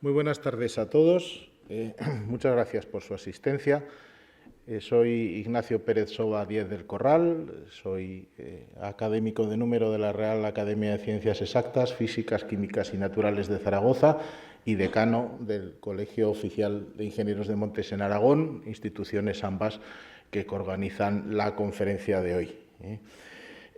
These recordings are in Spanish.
Muy buenas tardes a todos. Muchas gracias por su asistencia. Soy Ignacio Pérez Soba Díez del Corral, soy académico de número de la Real Academia de Ciencias Exactas, Físicas, Químicas y Naturales de Zaragoza y decano del Colegio Oficial de Ingenieros de Montes en Aragón, instituciones ambas que coorganizan la conferencia de hoy.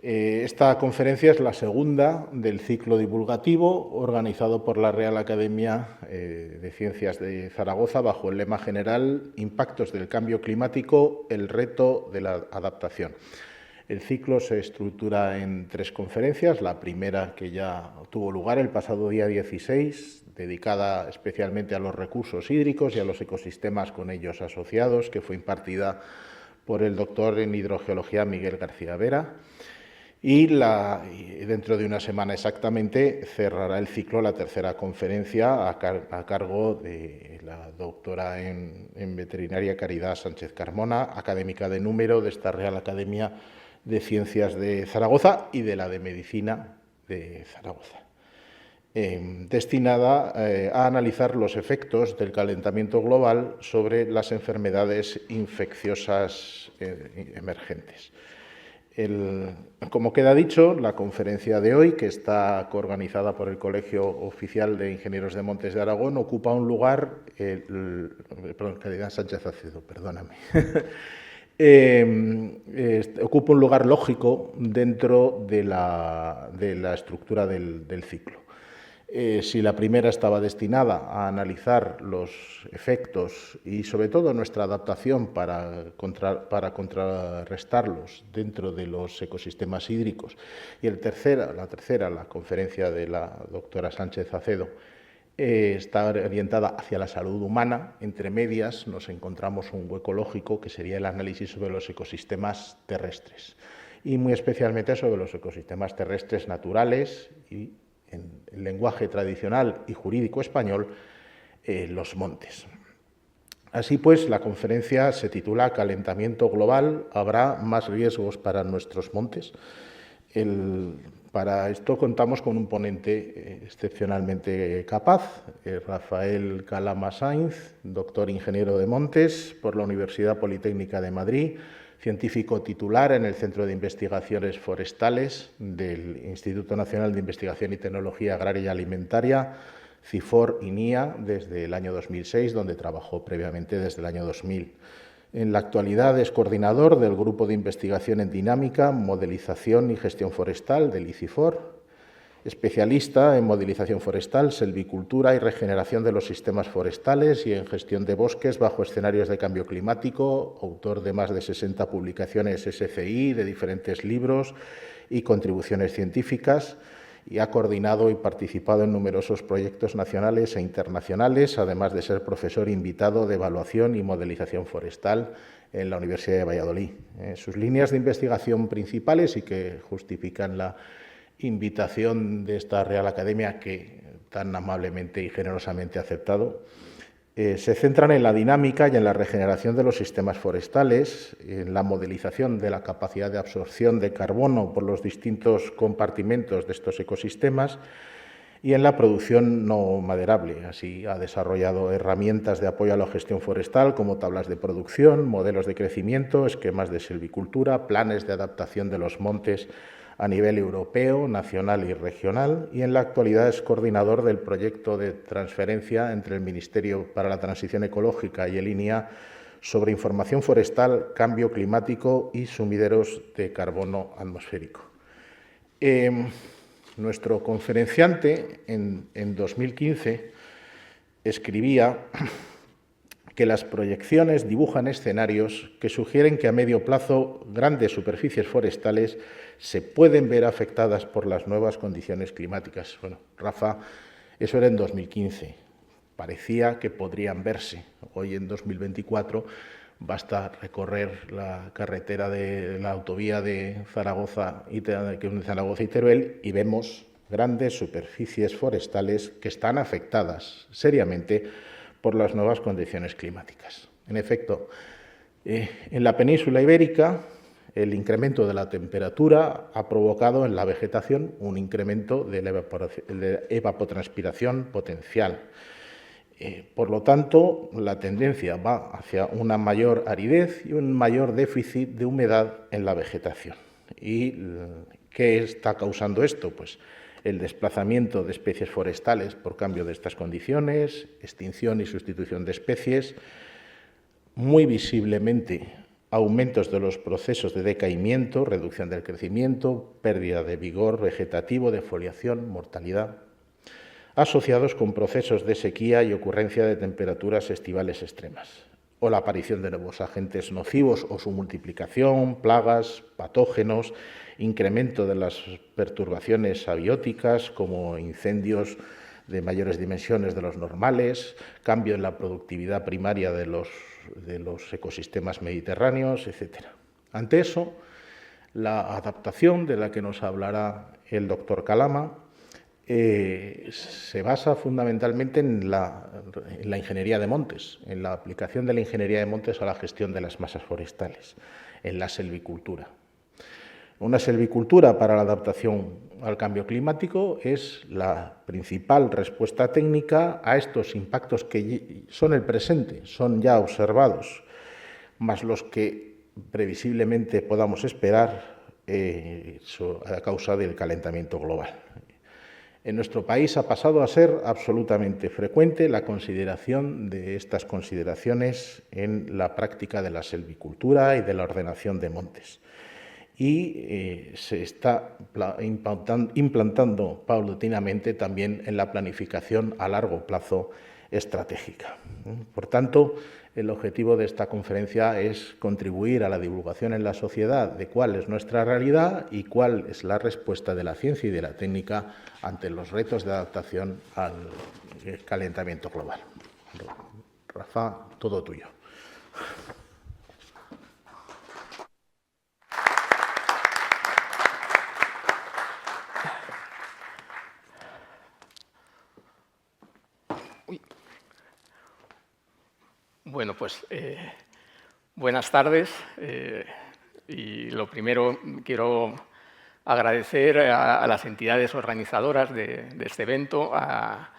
Esta conferencia es la segunda del ciclo divulgativo organizado por la Real Academia de Ciencias de Zaragoza bajo el lema general Impactos del cambio climático, el reto de la adaptación. El ciclo se estructura en 3 conferencias, la primera que ya tuvo lugar el pasado día 16, dedicada especialmente a los recursos hídricos y a los ecosistemas con ellos asociados, que fue impartida por el doctor en hidrogeología Miguel García Vera. Y dentro de una semana exactamente cerrará el ciclo la tercera conferencia a cargo de la doctora en veterinaria Caridad Sánchez Carmona, académica de número de esta Real Academia de Ciencias de Zaragoza y de la de Medicina de Zaragoza, destinada a analizar los efectos del calentamiento global sobre las enfermedades infecciosas emergentes. Como queda dicho, la conferencia de hoy, que está coorganizada por el Colegio Oficial de Ingenieros de Montes de Aragón, ocupa un lugar, Caridad Sánchez Acedo, perdóname, ocupa un lugar lógico dentro de la estructura del ciclo. Si la primera estaba destinada a analizar los efectos y, sobre todo, nuestra adaptación para contrarrestarlos dentro de los ecosistemas hídricos, y la tercera, la conferencia de la doctora Sánchez Acedo, está orientada hacia la salud humana. Entre medias nos encontramos un hueco lógico que sería el análisis sobre los ecosistemas terrestres y muy especialmente sobre los ecosistemas terrestres naturales y, en el lenguaje tradicional y jurídico español, los montes. Así pues, la conferencia se titula Calentamiento global, ¿habrá más riesgos para nuestros montes? Para esto contamos con un ponente excepcionalmente capaz, Rafael Calama Sainz, doctor ingeniero de montes por la Universidad Politécnica de Madrid, científico titular en el Centro de Investigaciones Forestales del Instituto Nacional de Investigación y Tecnología Agraria y Alimentaria, CIFOR-INIA, desde el año 2006, donde trabajó previamente desde el año 2000. En la actualidad es coordinador del Grupo de Investigación en Dinámica, Modelización y Gestión Forestal del ICIFOR, especialista en modelización forestal, selvicultura y regeneración de los sistemas forestales y en gestión de bosques bajo escenarios de cambio climático, autor de más de 60 publicaciones SCI, de diferentes libros y contribuciones científicas, y ha coordinado y participado en numerosos proyectos nacionales e internacionales, además de ser profesor invitado de evaluación y modelización forestal en la Universidad de Valladolid. Sus líneas de investigación principales, y que justifican la invitación de esta Real Academia que tan amablemente y generosamente ha aceptado, se centran en la dinámica y en la regeneración de los sistemas forestales, en la modelización de la capacidad de absorción de carbono por los distintos compartimentos de estos ecosistemas y en la producción no maderable. Así ha desarrollado herramientas de apoyo a la gestión forestal como tablas de producción, modelos de crecimiento, esquemas de silvicultura, planes de adaptación de los montes a nivel europeo, nacional y regional, y en la actualidad es coordinador del proyecto de transferencia entre el Ministerio para la Transición Ecológica y el INIA sobre información forestal, cambio climático y sumideros de carbono atmosférico. Nuestro conferenciante en 2015 escribía que las proyecciones dibujan escenarios que sugieren que a medio plazo grandes superficies forestales se pueden ver afectadas por las nuevas condiciones climáticas. Bueno, Rafa, eso era en 2015. Parecía que podrían verse. Hoy, en 2024, basta recorrer la carretera de la autovía de Zaragoza y Teruel y vemos grandes superficies forestales que están afectadas seriamente por las nuevas condiciones climáticas. En efecto, en la península ibérica, el incremento de la temperatura ha provocado en la vegetación un incremento de la evapotranspiración potencial. Por lo tanto, la tendencia va hacia una mayor aridez y un mayor déficit de humedad en la vegetación. ¿Y qué está causando esto? Pues el desplazamiento de especies forestales por cambio de estas condiciones, extinción y sustitución de especies, muy visiblemente aumentos de los procesos de decaimiento, reducción del crecimiento, pérdida de vigor vegetativo, defoliación, mortalidad, asociados con procesos de sequía y ocurrencia de temperaturas estivales extremas, o la aparición de nuevos agentes nocivos o su multiplicación, plagas, patógenos, incremento de las perturbaciones abióticas como incendios de mayores dimensiones de los normales, cambio en la productividad primaria de los ecosistemas mediterráneos, etc. Ante eso, la adaptación de la que nos hablará el doctor Calama se basa fundamentalmente en la ingeniería de montes, en la aplicación de la ingeniería de montes a la gestión de las masas forestales, en la selvicultura. Una selvicultura para la adaptación al cambio climático es la principal respuesta técnica a estos impactos que son el presente, son ya observados, más los que previsiblemente podamos esperar a causa del calentamiento global. En nuestro país ha pasado a ser absolutamente frecuente la consideración de estas consideraciones en la práctica de la selvicultura y de la ordenación de montes. Y se está implantando paulatinamente también en la planificación a largo plazo estratégica. Por tanto, el objetivo de esta conferencia es contribuir a la divulgación en la sociedad de cuál es nuestra realidad y cuál es la respuesta de la ciencia y de la técnica ante los retos de adaptación al calentamiento global. Rafa, todo tuyo. Bueno, pues buenas tardes y lo primero quiero agradecer a las entidades organizadoras de este evento, a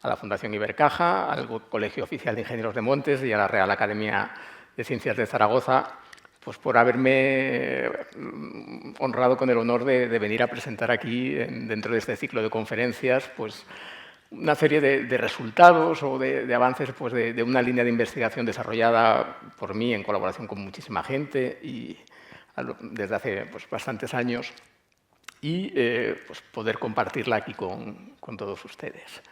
la Fundación Ibercaja, al Colegio Oficial de Ingenieros de Montes y a la Real Academia de Ciencias de Zaragoza, pues por haberme honrado con el honor de venir a presentar aquí, dentro de este ciclo de conferencias, pues una serie de resultados o de avances pues de una línea de investigación desarrollada por mí en colaboración con muchísima gente y desde hace pues, bastantes años y pues poder compartirla aquí con todos ustedes.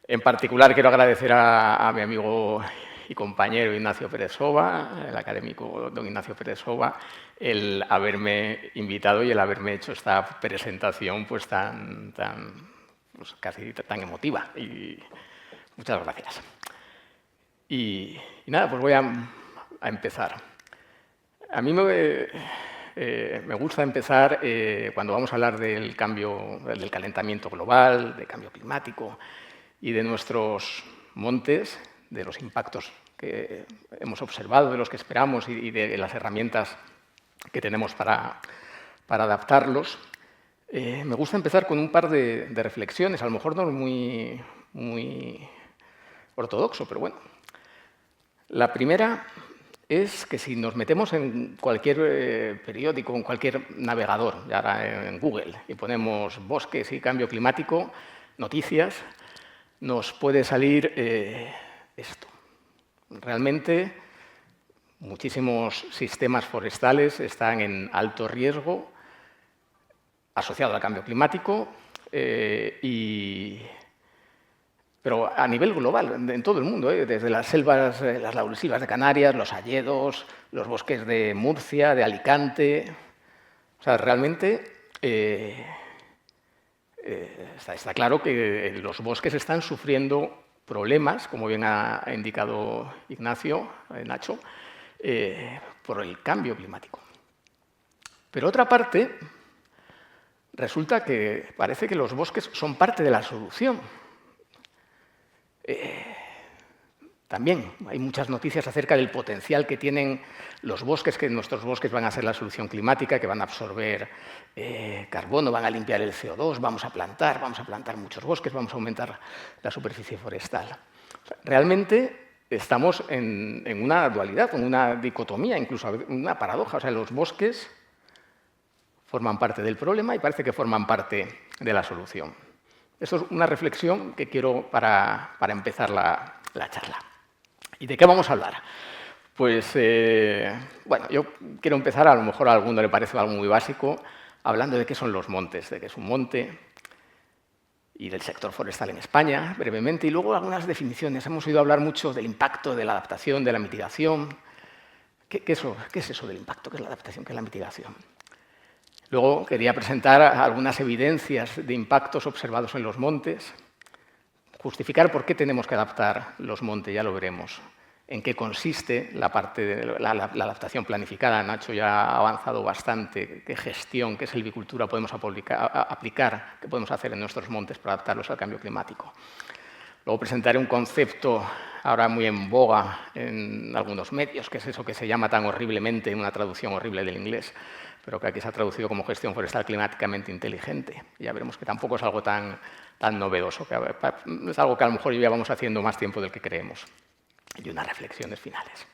En particular quiero agradecer a mi amigo y compañero Ignacio Pérez Soba, el académico don Ignacio Pérez Soba, el haberme invitado y el haberme hecho esta presentación pues pues casi tan emotiva. Y muchas gracias. Y nada, pues voy a empezar. A mí me gusta empezar cuando vamos a hablar del calentamiento global, del cambio climático y de nuestros montes, de los impactos que hemos observado, de los que esperamos y de las herramientas que tenemos para adaptarlos. Me gusta empezar con un par de reflexiones, a lo mejor no muy ortodoxo, pero bueno. La primera es que si nos metemos en cualquier periódico, en cualquier navegador, ya ahora en Google, y ponemos bosques y cambio climático, noticias, nos puede salir esto. Realmente, muchísimos sistemas forestales están en alto riesgo asociado al cambio climático, pero a nivel global, en todo el mundo, desde las selvas, las laurisilvas de Canarias, los hayedos, los bosques de Murcia, de Alicante. O sea, realmente está claro que los bosques están sufriendo problemas, como bien ha indicado Ignacio, Nacho, por el cambio climático. Pero otra parte, resulta que parece que los bosques son parte de la solución. También hay muchas noticias acerca del potencial que tienen los bosques, que nuestros bosques van a ser la solución climática, que van a absorber carbono, van a limpiar el CO2, vamos a plantar muchos bosques, vamos a aumentar la superficie forestal. Realmente estamos en una dualidad, en una dicotomía, incluso una paradoja. O sea, los bosques forman parte del problema y parece que forman parte de la solución. Eso es una reflexión que quiero para empezar la charla. ¿Y de qué vamos a hablar? Pues, bueno, yo quiero empezar, a lo mejor a alguno le parece algo muy básico, hablando de qué son los montes, de qué es un monte y del sector forestal en España, brevemente, y luego algunas definiciones. Hemos oído hablar mucho del impacto, de la adaptación, de la mitigación. ¿Qué es eso del impacto? ¿Qué es la adaptación? ¿Qué es la mitigación? Luego quería presentar algunas evidencias de impactos observados en los montes, justificar por qué tenemos que adaptar los montes, ya lo veremos. En qué consiste la parte de la adaptación planificada. Nacho ya ha avanzado bastante. ¿Qué gestión, qué silvicultura podemos aplicar, qué podemos hacer en nuestros montes para adaptarlos al cambio climático? Luego presentaré un concepto ahora muy en boga en algunos medios, que es eso que se llama tan horriblemente, una traducción horrible del inglés, pero que aquí se ha traducido como gestión forestal climáticamente inteligente. Ya veremos que tampoco es algo tan novedoso, que es algo que a lo mejor ya vamos haciendo más tiempo del que creemos. Y unas reflexiones finales.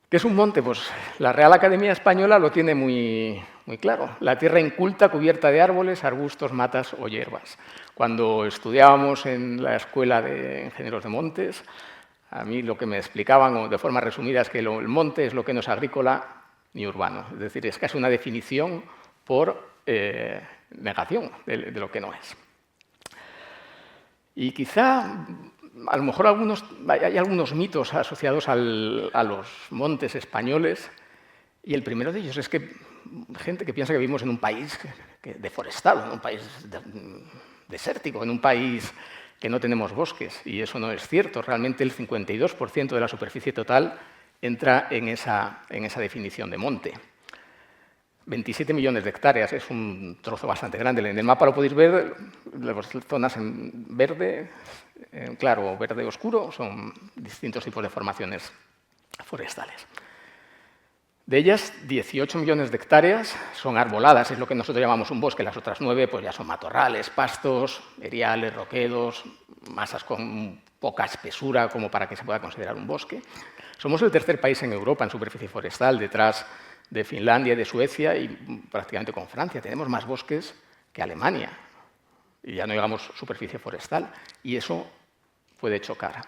¿Qué es un monte? Pues la Real Academia Española lo tiene muy claro. La tierra inculta cubierta de árboles, arbustos, matas o hierbas. Cuando estudiábamos en la Escuela de Ingenieros de Montes, a mí lo que me explicaban de forma resumida es que el monte es lo que no es agrícola ni urbano. Es decir, es casi una definición por negación de lo que no es. Y quizá a lo mejor hay algunos mitos asociados a los montes españoles, y el primero de ellos es que gente que piensa que vivimos en un país deforestado, en un país desértico, en un país que no tenemos bosques, y eso no es cierto. Realmente el 52% de la superficie total entra en esa definición de monte. 27 millones de hectáreas, es un trozo bastante grande. En el mapa lo podéis ver, las zonas en verde, en claro o verde oscuro, son distintos tipos de formaciones forestales. De ellas, 18 millones de hectáreas son arboladas, es lo que nosotros llamamos un bosque. Las otras 9 pues ya son matorrales, pastos, eriales, roquedos, masas con poca espesura como para que se pueda considerar un bosque. Somos el tercer país en Europa en superficie forestal, detrás de Finlandia y de Suecia y prácticamente con Francia. Tenemos más bosques que Alemania, y ya no digamos superficie forestal, y eso puede chocar.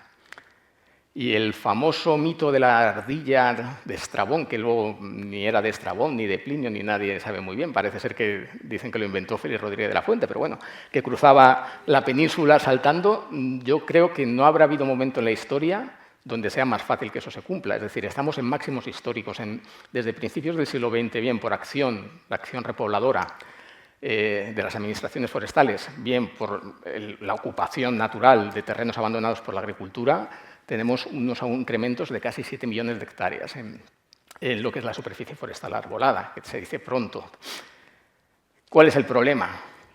Y el famoso mito de la ardilla de Estrabón, que luego ni era de Estrabón, ni de Plinio, ni nadie sabe muy bien, parece ser que dicen que lo inventó Félix Rodríguez de la Fuente, pero bueno, que cruzaba la península saltando, yo creo que no habrá habido momento en la historia donde sea más fácil que eso se cumpla. Es decir, estamos en máximos históricos desde principios del siglo XX, bien por la acción repobladora de las administraciones forestales, bien por la ocupación natural de terrenos abandonados por la agricultura, tenemos unos incrementos de casi 7 millones de hectáreas en lo que es la superficie forestal arbolada, que se dice pronto. ¿Cuál es el problema?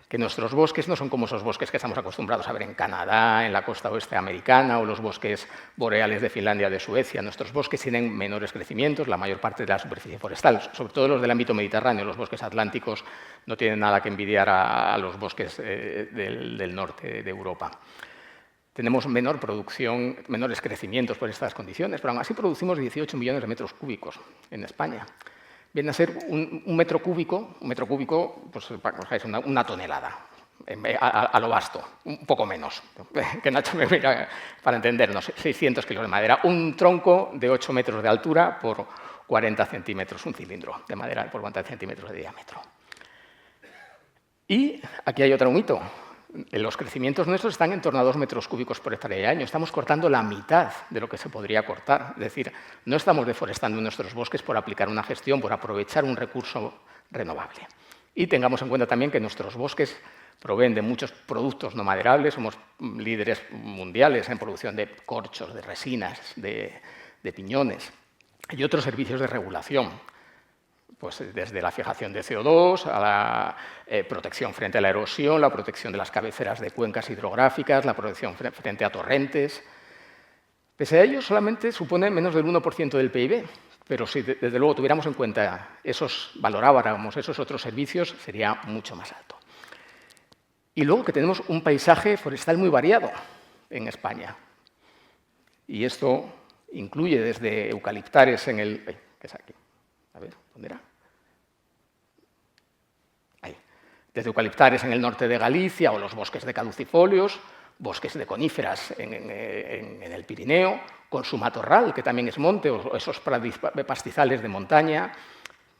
Que nuestros bosques no son como esos bosques que estamos acostumbrados a ver en Canadá, en la costa oeste americana, o los bosques boreales de Finlandia o de Suecia. Nuestros bosques tienen menores crecimientos, la mayor parte de la superficie forestal, sobre todo los del ámbito mediterráneo. Los bosques atlánticos no tienen nada que envidiar a los bosques del norte de Europa. Tenemos menor producción, menores crecimientos por estas condiciones, pero aún así producimos 18 millones de metros cúbicos en España. Viene a ser un metro cúbico, pues, para que os hagáis una tonelada, a lo vasto, un poco menos, que Nacho me mira para entendernos, 600 kilos de madera, un tronco de 8 metros de altura por 40 centímetros, un cilindro de madera por 40 centímetros de diámetro. Y aquí hay otro mito. Los crecimientos nuestros están en torno a 2 metros cúbicos por hectárea de año. Estamos cortando la mitad de lo que se podría cortar. Es decir, no estamos deforestando nuestros bosques por aplicar una gestión, por aprovechar un recurso renovable. Y tengamos en cuenta también que nuestros bosques proveen de muchos productos no maderables. Somos líderes mundiales en producción de corchos, de resinas, de piñones y otros servicios de regulación. Pues desde la fijación de CO2 a la protección frente a la erosión, la protección de las cabeceras de cuencas hidrográficas, la protección frente a torrentes. Pese a ello, solamente supone menos del 1% del PIB, pero si desde luego tuviéramos en cuenta valoráramos esos otros servicios, sería mucho más alto. Y luego que tenemos un paisaje forestal muy variado. en España. Y esto incluye desde eucaliptares en el... ¿Qué es aquí? A ver, ¿dónde era? Ahí. Desde eucaliptares en el norte de Galicia o los bosques de caducifolios, bosques de coníferas en el Pirineo, con su matorral, que también es monte, o esos pastizales de montaña,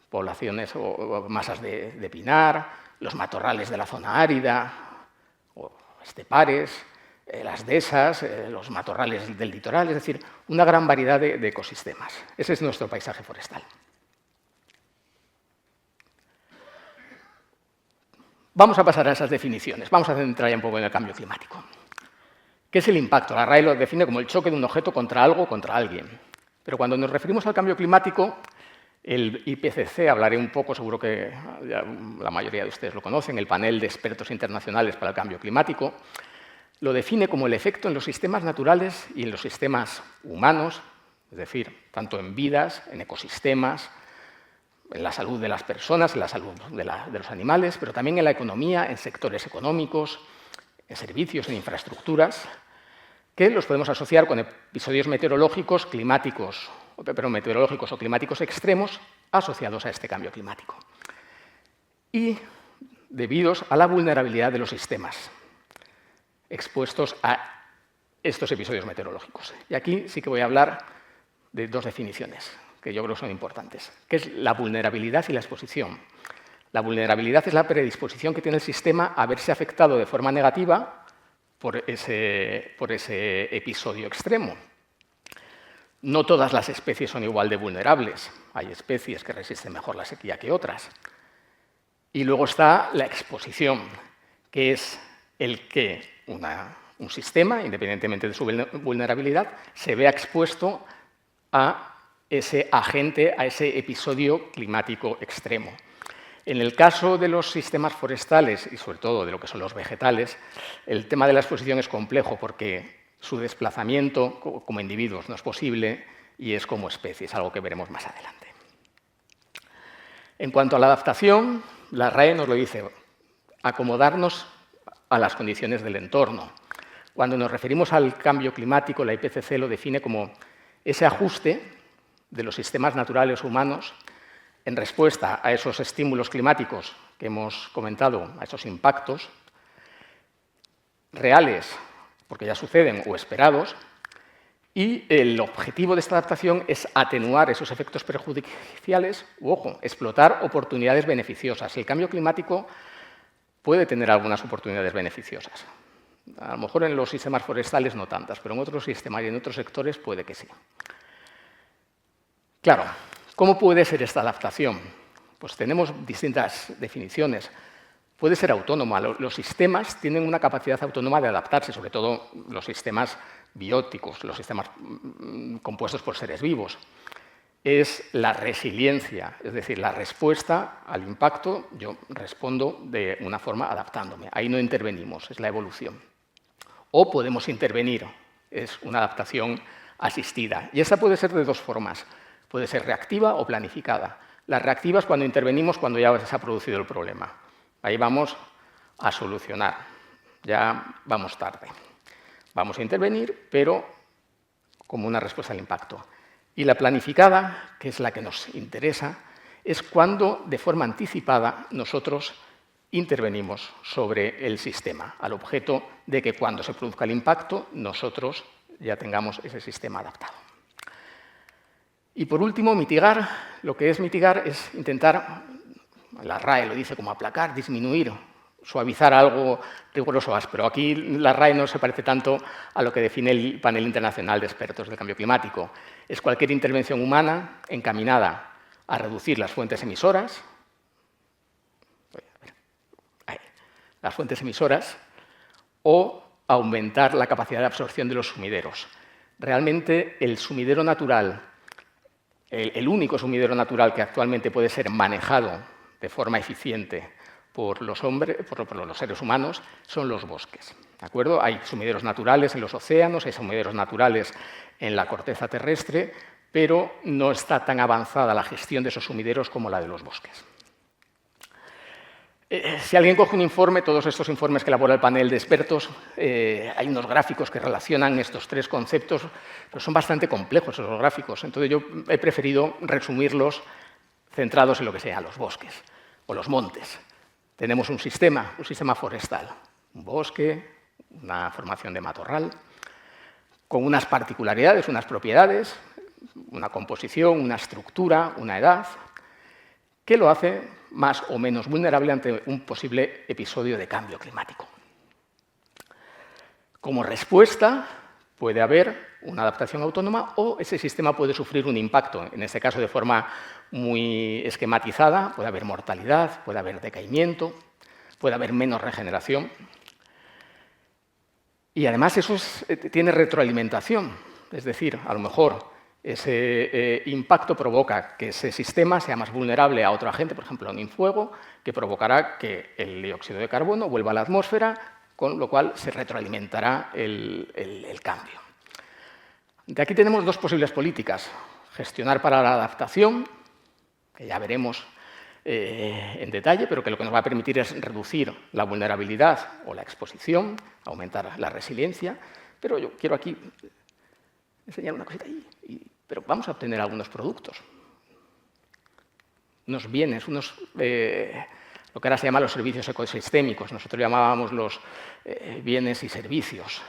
poblaciones o masas de pinar, los matorrales de la zona árida, o estepares, las dehesas, los matorrales del litoral, es decir, una gran variedad de ecosistemas. Ese es nuestro paisaje forestal. Vamos a pasar a esas definiciones. Vamos a centrar ya un poco en el cambio climático. ¿Qué es el impacto? La RAE lo define como el choque de un objeto contra algo o contra alguien. Pero cuando nos referimos al cambio climático, el IPCC, hablaré un poco, seguro que ya la mayoría de ustedes lo conocen, el panel de expertos internacionales para el cambio climático, lo define como el efecto en los sistemas naturales y en los sistemas humanos, es decir, tanto en vidas, en ecosistemas, en la salud de las personas, en la salud de los animales, pero también en la economía, en sectores económicos, en servicios, en infraestructuras, que los podemos asociar con episodios meteorológicos, meteorológicos o climáticos extremos asociados a este cambio climático. Y debidos a la vulnerabilidad de los sistemas expuestos a estos episodios meteorológicos. Y aquí sí que voy a hablar de dos definiciones que yo creo que son importantes, que es la vulnerabilidad y la exposición. La vulnerabilidad es la predisposición que tiene el sistema a verse afectado de forma negativa por ese episodio extremo. No todas las especies son igual de vulnerables. Hay especies que resisten mejor la sequía que otras. Y luego está la exposición, que es el que un sistema, independientemente de su vulnerabilidad, se vea expuesto a ese agente, a ese episodio climático extremo. En el caso de los sistemas forestales y sobre todo de lo que son los vegetales, el tema de la exposición es complejo porque su desplazamiento como individuos no es posible y es como especie, es algo que veremos más adelante. En cuanto a la adaptación, la RAE nos lo dice, acomodarnos a las condiciones del entorno. Cuando nos referimos al cambio climático, la IPCC lo define como ese ajuste de los sistemas naturales humanos en respuesta a esos estímulos climáticos que hemos comentado, a esos impactos reales, porque ya suceden, o esperados, y el objetivo de esta adaptación es atenuar esos efectos perjudiciales u, ojo, explotar oportunidades beneficiosas. El cambio climático puede tener algunas oportunidades beneficiosas. A lo mejor en los sistemas forestales no tantas, pero en otros sistemas y en otros sectores puede que sí. Claro, ¿cómo puede ser esta adaptación? Pues tenemos distintas definiciones. Puede ser autónoma. Los sistemas tienen una capacidad autónoma de adaptarse, sobre todo los sistemas bióticos, los sistemas compuestos por seres vivos. Es la resiliencia, es decir, la respuesta al impacto. Yo respondo de una forma adaptándome. Ahí no intervenimos, es la evolución. O podemos intervenir, es una adaptación asistida. Y esa puede ser de dos formas. Puede ser reactiva o planificada. La reactiva es cuando intervenimos cuando ya se ha producido el problema. Ahí vamos a solucionar. Ya vamos tarde. Vamos a intervenir, pero como una respuesta al impacto. Y la planificada, que es la que nos interesa, es cuando, de forma anticipada, nosotros intervenimos sobre el sistema, al objeto de que cuando se produzca el impacto, nosotros ya tengamos ese sistema adaptado. Y por último, mitigar. Lo que es mitigar es intentar, la RAE lo dice como aplacar, disminuir, suavizar algo riguroso áspero. Aquí la RAE no se parece tanto a lo que define el panel internacional de expertos del cambio climático. Es cualquier intervención humana encaminada a reducir las fuentes emisoras, o aumentar la capacidad de absorción de los sumideros. Realmente el sumidero natural, el único sumidero natural que actualmente puede ser manejado de forma eficiente por los seres humanos, son los bosques. ¿De acuerdo? Hay sumideros naturales en los océanos, hay sumideros naturales en la corteza terrestre, pero no está tan avanzada la gestión de esos sumideros como la de los bosques. Si alguien coge un informe, todos estos informes que elabora el panel de expertos, hay unos gráficos que relacionan estos tres conceptos, pero son bastante complejos esos gráficos. Entonces yo he preferido resumirlos centrados en lo que sean los bosques o los montes. Tenemos un sistema forestal, un bosque, una formación de matorral, con unas particularidades, unas propiedades, una composición, una estructura, una edad, que lo hace más o menos vulnerable ante un posible episodio de cambio climático. Como respuesta, puede haber una adaptación autónoma o ese sistema puede sufrir un impacto, en este caso de forma muy esquematizada, puede haber mortalidad, puede haber decaimiento, puede haber menos regeneración. Y además eso tiene retroalimentación, es decir, a lo mejor ese impacto provoca que ese sistema sea más vulnerable a otro agente, por ejemplo, a un fuego, que provocará que el dióxido de carbono vuelva a la atmósfera, con lo cual se retroalimentará el cambio. De aquí tenemos dos posibles políticas. Gestionar para la adaptación, que ya veremos en detalle, pero que lo que nos va a permitir es reducir la vulnerabilidad o la exposición, aumentar la resiliencia. Pero yo quiero aquí enseñar una cosita ahí, pero vamos a obtener algunos productos, unos bienes, lo que ahora se llama los servicios ecosistémicos. Nosotros llamábamos los bienes y servicios.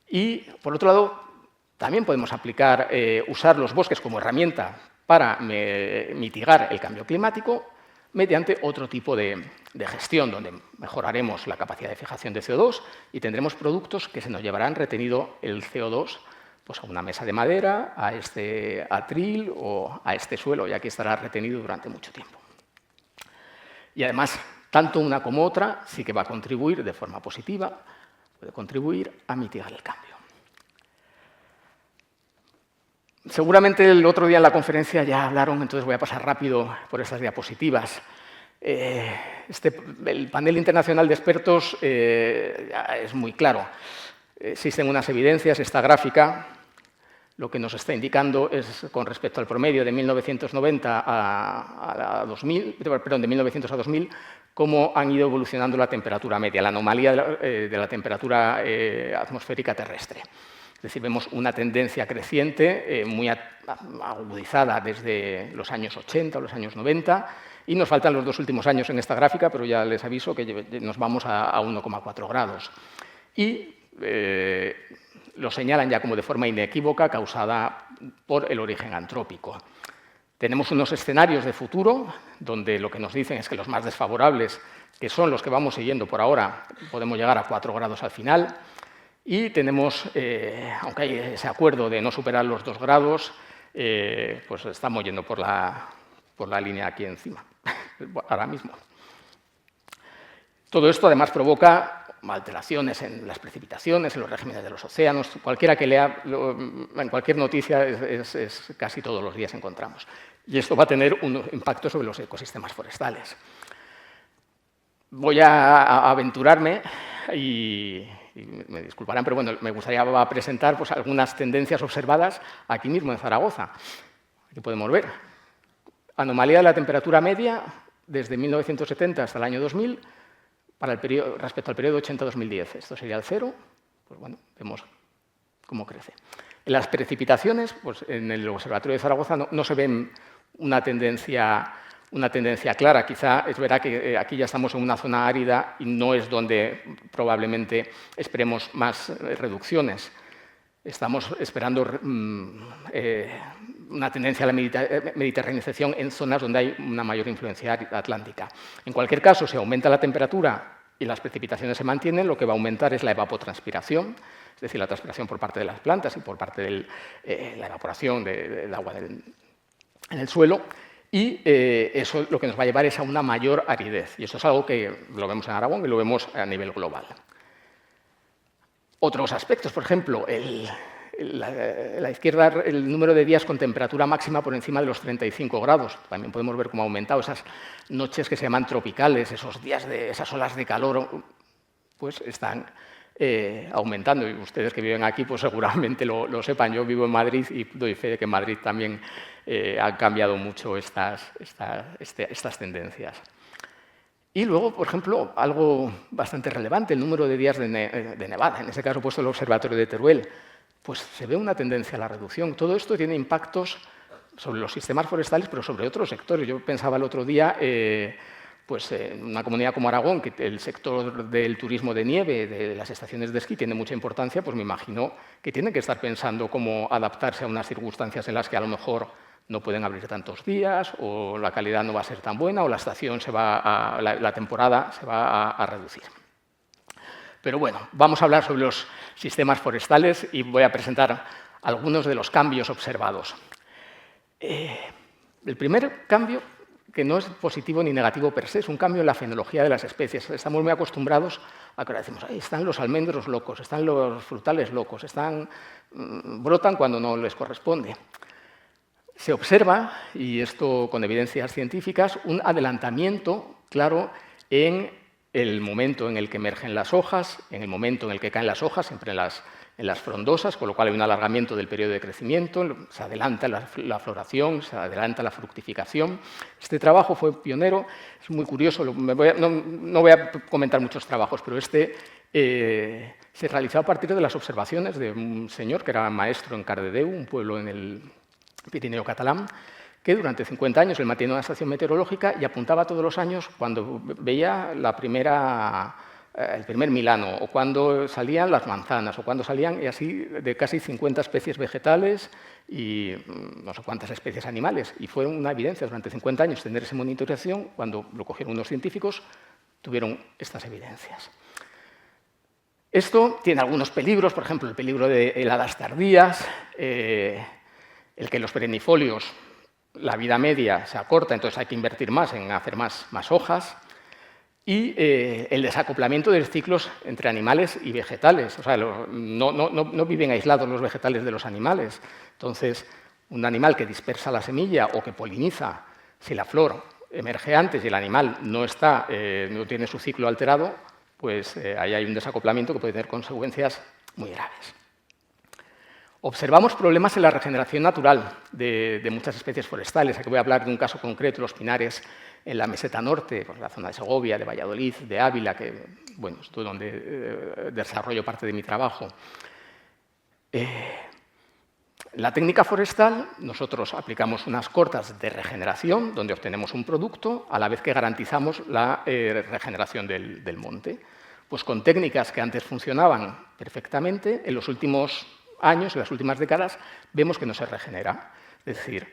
Y, por otro lado, también podemos usar los bosques como herramienta para mitigar el cambio climático mediante otro tipo de gestión, donde mejoraremos la capacidad de fijación de CO2 y tendremos productos que se nos llevarán retenido el CO2 pues a una mesa de madera, a este atril o a este suelo, ya que estará retenido durante mucho tiempo. Y además, tanto una como otra sí que va a contribuir de forma positiva, puede contribuir a mitigar el cambio. Seguramente el otro día en la conferencia ya hablaron, entonces voy a pasar rápido por estas diapositivas. El panel internacional de expertos es muy claro. Existen unas evidencias, esta gráfica lo que nos está indicando es con respecto al promedio de 1990 a 2000, perdón, de 1900 a 2000, cómo han ido evolucionando la temperatura media, la anomalía de la temperatura atmosférica terrestre. Es decir, vemos una tendencia creciente muy agudizada desde los años 80 o los años 90, y nos faltan los dos últimos años en esta gráfica, pero ya les aviso que nos vamos a 1,4 grados. Y lo señalan ya como de forma inequívoca, causada por el origen antrópico. Tenemos unos escenarios de futuro donde lo que nos dicen es que los más desfavorables, que son los que vamos siguiendo por ahora, podemos llegar a 4 grados al final. Y tenemos, aunque hay ese acuerdo de no superar los 2 grados, pues estamos yendo por la línea aquí encima, ahora mismo. Todo esto además provoca alteraciones en las precipitaciones, en los regímenes de los océanos. Cualquiera que lea, en cualquier noticia, casi todos los días encontramos. Y esto va a tener un impacto sobre los ecosistemas forestales. Voy a aventurarme y me disculparán, pero bueno, me gustaría presentar pues, algunas tendencias observadas aquí mismo en Zaragoza. Aquí podemos ver. Anomalía de la temperatura media desde 1970 hasta el año 2000 respecto al periodo 80-2010. Esto sería el 0. Pues bueno, vemos cómo crece. En las precipitaciones, pues en el Observatorio de Zaragoza no se ven una tendencia clara. Quizá es verdad que aquí ya estamos en una zona árida y no es donde probablemente esperemos más reducciones. Estamos esperando una tendencia a la mediterranización en zonas donde hay una mayor influencia atlántica. En cualquier caso, si aumenta la temperatura y las precipitaciones se mantienen, lo que va a aumentar es la evapotranspiración, es decir, la transpiración por parte de las plantas y por parte de la evaporación del agua en el suelo. Y eso lo que nos va a llevar es a una mayor aridez. Y esto es algo que lo vemos en Aragón y lo vemos a nivel global. Otros aspectos, por ejemplo, la izquierda, el número de días con temperatura máxima por encima de los 35 grados. También podemos ver cómo ha aumentado esas noches que se llaman tropicales, esos días esas olas de calor, pues están aumentando. Y ustedes que viven aquí, pues seguramente lo sepan. Yo vivo en Madrid y doy fe de que en Madrid también han cambiado mucho estas tendencias. Y luego, por ejemplo, algo bastante relevante, el número de días de nevada. En ese caso he puesto el observatorio de Teruel. Pues se ve una tendencia a la reducción. Todo esto tiene impactos sobre los sistemas forestales, pero sobre otros sectores. Yo pensaba el otro día, pues en una comunidad como Aragón, que el sector del turismo de nieve, de las estaciones de esquí, tiene mucha importancia, pues me imagino que tienen que estar pensando cómo adaptarse a unas circunstancias en las que a lo mejor no pueden abrir tantos días, o la calidad no va a ser tan buena, o la estación la temporada se va a reducir. Pero bueno, vamos a hablar sobre los sistemas forestales y voy a presentar algunos de los cambios observados. El primer cambio, que no es positivo ni negativo per se, es un cambio en la fenología de las especies. Estamos muy acostumbrados a que ahora decimos, están los almendros locos, están los frutales locos, brotan cuando no les corresponde. Se observa, y esto con evidencias científicas, un adelantamiento claro en el momento en el que emergen las hojas, en el momento en el que caen las hojas, siempre en las frondosas, con lo cual hay un alargamiento del periodo de crecimiento, se adelanta la floración, se adelanta la fructificación. Este trabajo fue pionero, es muy curioso, no voy a comentar muchos trabajos, pero se realizó a partir de las observaciones de un señor que era maestro en Cardedeu, un pueblo en el Pirineo catalán, que durante 50 años él mantenía una estación meteorológica y apuntaba todos los años cuando veía el primer milano, o cuando salían las manzanas, o cuando salían, y así, de casi 50 especies vegetales y no sé cuántas especies animales. Y fue una evidencia durante 50 años tener esa monitorización. Cuando lo cogieron unos científicos, tuvieron estas evidencias. Esto tiene algunos peligros, por ejemplo, el peligro de heladas tardías, el que los perennifolios, la vida media se acorta, entonces hay que invertir más en hacer más hojas, y el desacoplamiento de ciclos entre animales y vegetales. O sea, no viven aislados los vegetales de los animales. Entonces, un animal que dispersa la semilla o que poliniza, si la flor emerge antes y el animal no tiene su ciclo alterado, pues ahí hay un desacoplamiento que puede tener consecuencias muy graves. Observamos problemas en la regeneración natural de muchas especies forestales. Aquí voy a hablar de un caso concreto, los pinares en la meseta norte, pues la zona de Segovia, de Valladolid, de Ávila, que bueno, es donde desarrollo parte de mi trabajo. La técnica forestal, nosotros aplicamos unas cortas de regeneración, donde obtenemos un producto, a la vez que garantizamos la regeneración del monte. Pues con técnicas que antes funcionaban perfectamente, en los últimos años, en las últimas décadas, vemos que no se regenera. Es decir,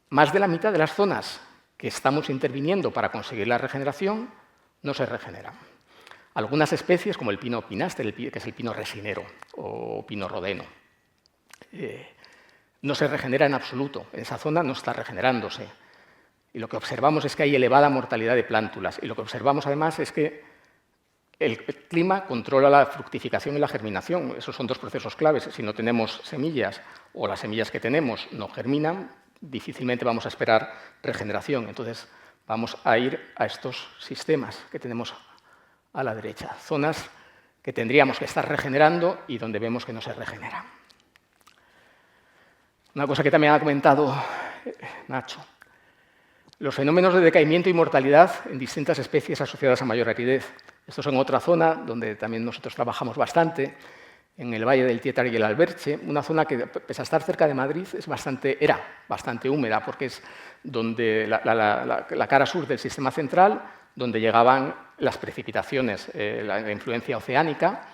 más de la mitad de las zonas que estamos interviniendo para conseguir la regeneración no se regeneran. Algunas especies, como el pino pinastre, que es el pino resinero, o pino rodeno, no se regenera en absoluto. Esa zona no está regenerándose. Y lo que observamos es que hay elevada mortalidad de plántulas. Y lo que observamos, además, es que el clima controla la fructificación y la germinación. Esos son dos procesos claves. Si no tenemos semillas o las semillas que tenemos no germinan, difícilmente vamos a esperar regeneración. Entonces, vamos a ir a estos sistemas que tenemos a la derecha, zonas que tendríamos que estar regenerando y donde vemos que no se regeneran. Una cosa que también ha comentado Nacho, los fenómenos de decaimiento y mortalidad en distintas especies asociadas a mayor aridez. Esto es en otra zona donde también nosotros trabajamos bastante, en el Valle del Tietar y el Alberche, una zona que, pese a estar cerca de Madrid, era bastante húmeda, porque es donde la cara sur del sistema central, donde llegaban las precipitaciones, la influencia oceánica,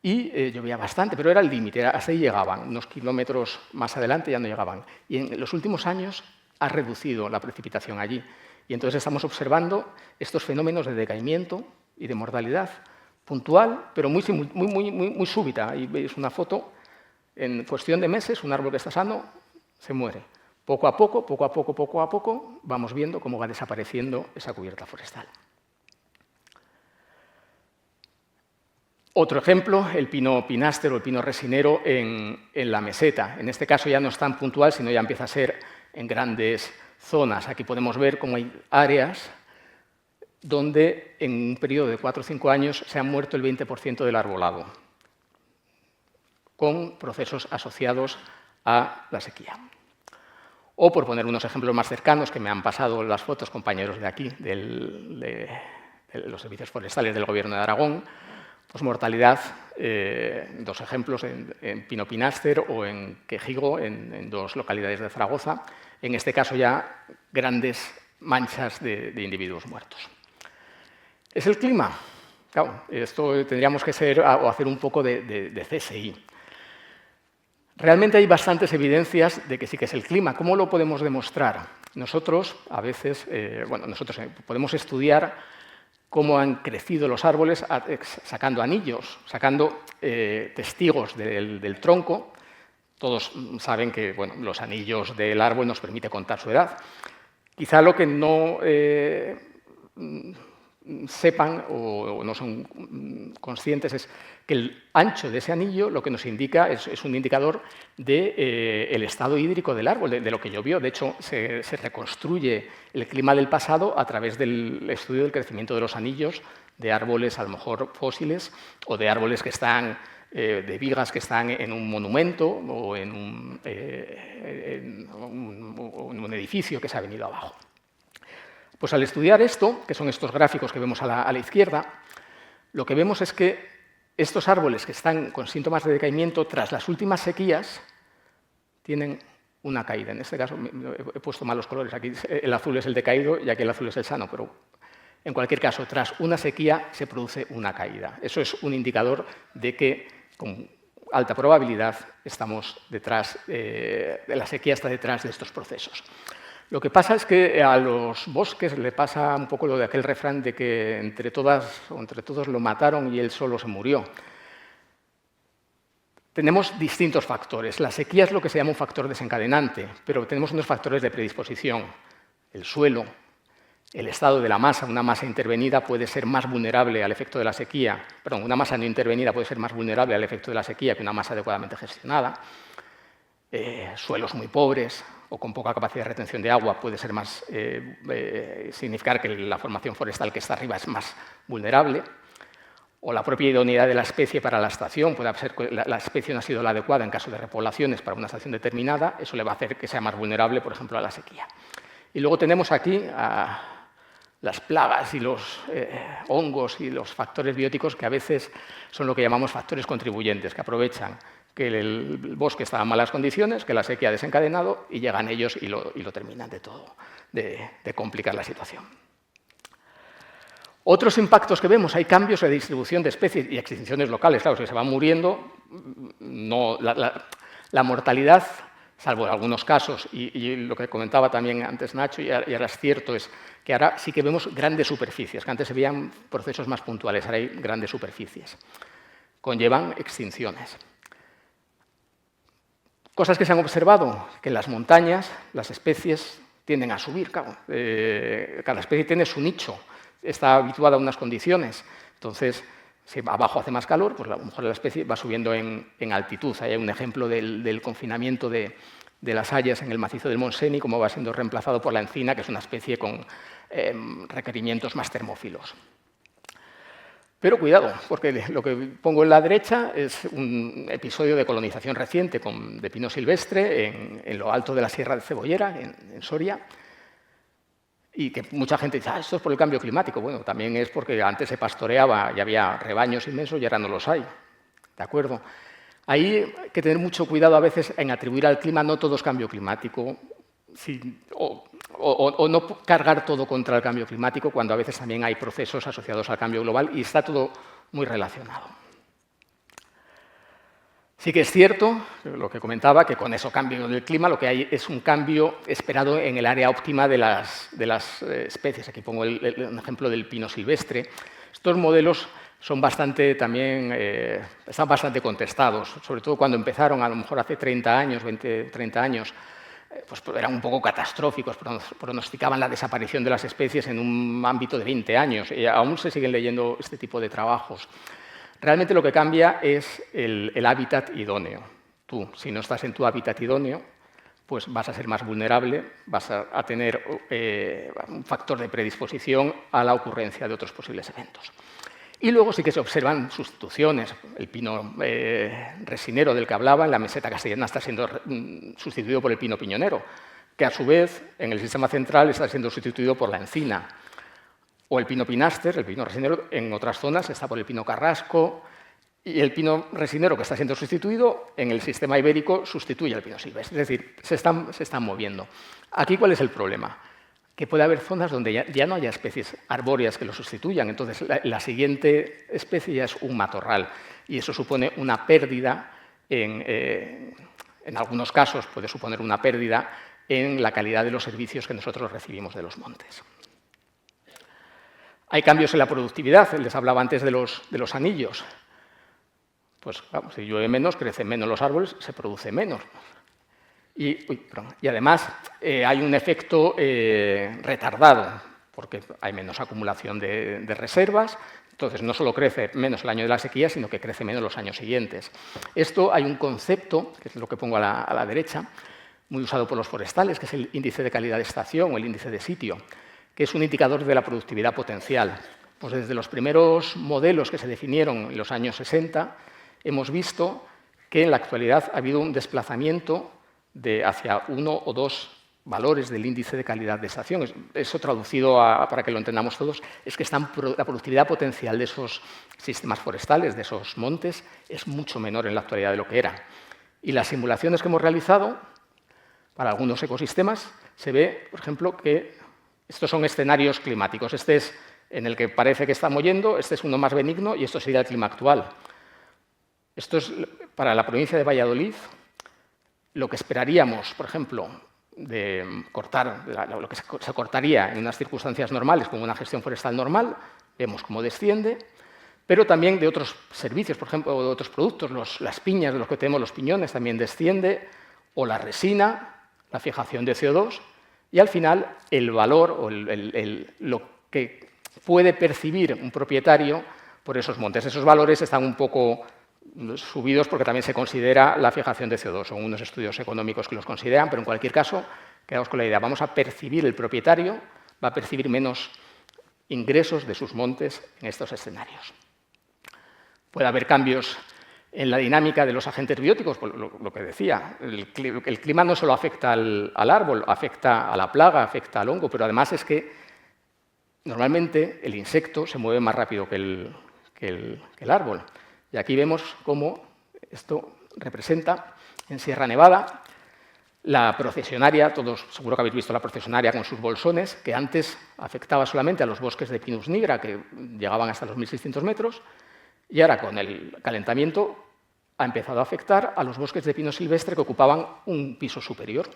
y llovía bastante, pero era el límite, hasta ahí llegaban. Unos kilómetros más adelante ya no llegaban. Y en los últimos años ha reducido la precipitación allí. Y entonces estamos observando estos fenómenos de decaimiento y de mortalidad puntual, pero muy súbita. Ahí veis una foto, en cuestión de meses, un árbol que está sano se muere. Poco a poco, vamos viendo cómo va desapareciendo esa cubierta forestal. Otro ejemplo, el pino pinastre o el pino resinero en la meseta. En este caso ya no es tan puntual, sino ya empieza a ser en grandes zonas. Aquí podemos ver cómo hay áreas donde en un periodo de 4 o 5 años se ha muerto el 20% del arbolado, con procesos asociados a la sequía. O, por poner unos ejemplos más cercanos, que me han pasado las fotos compañeros de aquí, los servicios forestales del Gobierno de Aragón. Pues mortalidad, 2 ejemplos, en Pino Pináster o en Quejigo, en 2 localidades de Zaragoza. En este caso ya grandes manchas de individuos muertos. ¿Es el clima? Claro, esto tendríamos que hacer un poco de CSI. Realmente hay bastantes evidencias de que sí que es el clima. ¿Cómo lo podemos demostrar? Nosotros, a veces, podemos estudiar cómo han crecido los árboles sacando anillos, sacando testigos del tronco. Todos saben que los anillos del árbol nos permiten contar su edad. Quizá lo que no sepan o no son conscientes es que el ancho de ese anillo lo que nos indica es un indicador del estado hídrico del árbol, de lo que llovió. De hecho, se reconstruye el clima del pasado a través del estudio del crecimiento de los anillos de árboles, a lo mejor fósiles, o de árboles que están, de vigas que están en un monumento o en un edificio que se ha venido abajo. Pues al estudiar esto, que son estos gráficos que vemos a la izquierda, lo que vemos es que estos árboles que están con síntomas de decaimiento tras las últimas sequías tienen una caída. En este caso he puesto malos colores. Aquí el azul es el decaído y aquí el azul es el sano, pero en cualquier caso, tras una sequía se produce una caída. Eso es un indicador de que con alta probabilidad estamos detrás, la sequía está detrás de estos procesos. Lo que pasa es que a los bosques le pasa un poco lo de aquel refrán de que entre todos lo mataron y él solo se murió. Tenemos distintos factores. La sequía es lo que se llama un factor desencadenante, pero tenemos unos factores de predisposición. El suelo, el estado de la masa. Una masa intervenida puede ser más vulnerable al efecto de la sequía. Perdón, una masa no intervenida puede ser más vulnerable al efecto de la sequía que una masa adecuadamente gestionada. Suelos muy pobres o con poca capacidad de retención de agua puede ser más, significar que la formación forestal que está arriba es más vulnerable, o la propia idoneidad de la especie para la estación, puede ser que la especie no ha sido la adecuada en caso de repoblaciones para una estación determinada, eso le va a hacer que sea más vulnerable, por ejemplo, a la sequía. Y luego tenemos aquí las plagas y los hongos y los factores bióticos que a veces son lo que llamamos factores contribuyentes, que aprovechan que el bosque está en malas condiciones, que la sequía ha desencadenado y llegan ellos y lo terminan de complicar la situación. Otros impactos que vemos, hay cambios de distribución de especies y extinciones locales. Claro, si se van muriendo, la mortalidad, salvo en algunos casos, y lo que comentaba también antes Nacho, y ahora es cierto, es que ahora sí que vemos grandes superficies, que antes se veían procesos más puntuales, ahora hay grandes superficies. Conllevan extinciones. Cosas que se han observado, que en las montañas las especies tienden a subir. Claro, cada especie tiene su nicho, está habituada a unas condiciones. Entonces, si abajo hace más calor, pues a lo mejor la especie va subiendo en altitud. Ahí hay un ejemplo del confinamiento de las hayas en el macizo del Montseny, cómo va siendo reemplazado por la encina, que es una especie con requerimientos más termófilos. Pero cuidado, porque lo que pongo en la derecha es un episodio de colonización reciente de pino silvestre en lo alto de la Sierra de Cebollera, en Soria, y que mucha gente dice, esto es por el cambio climático. Bueno, también es porque antes se pastoreaba y había rebaños inmensos y ahora no los hay. ¿De acuerdo? Ahí hay que tener mucho cuidado a veces en atribuir al clima, no todo es cambio climático, o no cargar todo contra el cambio climático, cuando a veces también hay procesos asociados al cambio global y está todo muy relacionado. Sí que es cierto, lo que comentaba, que con ese cambio del clima lo que hay es un cambio esperado en el área óptima de las especies. Aquí pongo un ejemplo del pino silvestre. Estos modelos son están bastante contestados, sobre todo cuando empezaron, a lo mejor hace 30 años, 20, 30 años, pues eran un poco catastróficos, pronosticaban la desaparición de las especies en un ámbito de 20 años, y aún se siguen leyendo este tipo de trabajos. Realmente lo que cambia es el hábitat idóneo. Tú, si no estás en tu hábitat idóneo, pues vas a ser más vulnerable, vas a tener un factor de predisposición a la ocurrencia de otros posibles eventos. Y luego sí que se observan sustituciones. El pino resinero del que hablaba en la meseta castellana está siendo sustituido por el pino piñonero, que a su vez en el sistema central está siendo sustituido por la encina. O el pino pinaster, el pino resinero, en otras zonas está por el pino carrasco, y el pino resinero que está siendo sustituido en el sistema ibérico sustituye al pino silvestre. Es decir, se están moviendo. Aquí, ¿cuál es el problema? Que puede haber zonas donde ya no haya especies arbóreas que lo sustituyan. Entonces, la siguiente especie ya es un matorral. Y eso supone una pérdida, en algunos casos puede suponer una pérdida en la calidad de los servicios que nosotros recibimos de los montes. Hay cambios en la productividad. Les hablaba antes de los anillos. Pues claro, si llueve menos, crecen menos los árboles, se produce menos. Y además hay un efecto retardado, porque hay menos acumulación de reservas. Entonces, no solo crece menos el año de la sequía, sino que crece menos los años siguientes. Esto hay un concepto, que es lo que pongo a la derecha, muy usado por los forestales, que es el índice de calidad de estación o el índice de sitio, que es un indicador de la productividad potencial. Pues desde los primeros modelos que se definieron en los años 60, hemos visto que en la actualidad ha habido un desplazamiento hacia 1 o 2 valores del índice de calidad de estación. Eso traducido para que lo entendamos todos, es que la productividad potencial de esos sistemas forestales, de esos montes, es mucho menor en la actualidad de lo que era. Y las simulaciones que hemos realizado para algunos ecosistemas se ve, por ejemplo, que estos son escenarios climáticos. Este es en el que parece que estamos yendo, este es uno más benigno y esto sería el clima actual. Esto es para la provincia de Valladolid. Lo que esperaríamos, por ejemplo, de cortar, lo que se cortaría en unas circunstancias normales, como una gestión forestal normal, vemos cómo desciende, pero también de otros servicios, por ejemplo, de otros productos, las piñas, de los que tenemos los piñones, también desciende, o la resina, la fijación de CO2, y al final el valor o lo que puede percibir un propietario por esos montes. Esos valores están un poco subidos porque también se considera la fijación de CO2. Son unos estudios económicos que los consideran, pero en cualquier caso, quedamos con la idea. Vamos a percibir, el propietario va a percibir menos ingresos de sus montes en estos escenarios. Puede haber cambios en la dinámica de los agentes bióticos, pues lo que decía. El clima no solo afecta al árbol, afecta a la plaga, afecta al hongo, pero además es que normalmente el insecto se mueve más rápido que el árbol. Y aquí vemos cómo esto representa en Sierra Nevada la procesionaria. Todos seguro que habéis visto la procesionaria con sus bolsones, que antes afectaba solamente a los bosques de Pinus nigra, que llegaban hasta los 1.600 metros, y ahora con el calentamiento ha empezado a afectar a los bosques de pino silvestre que ocupaban un piso superior.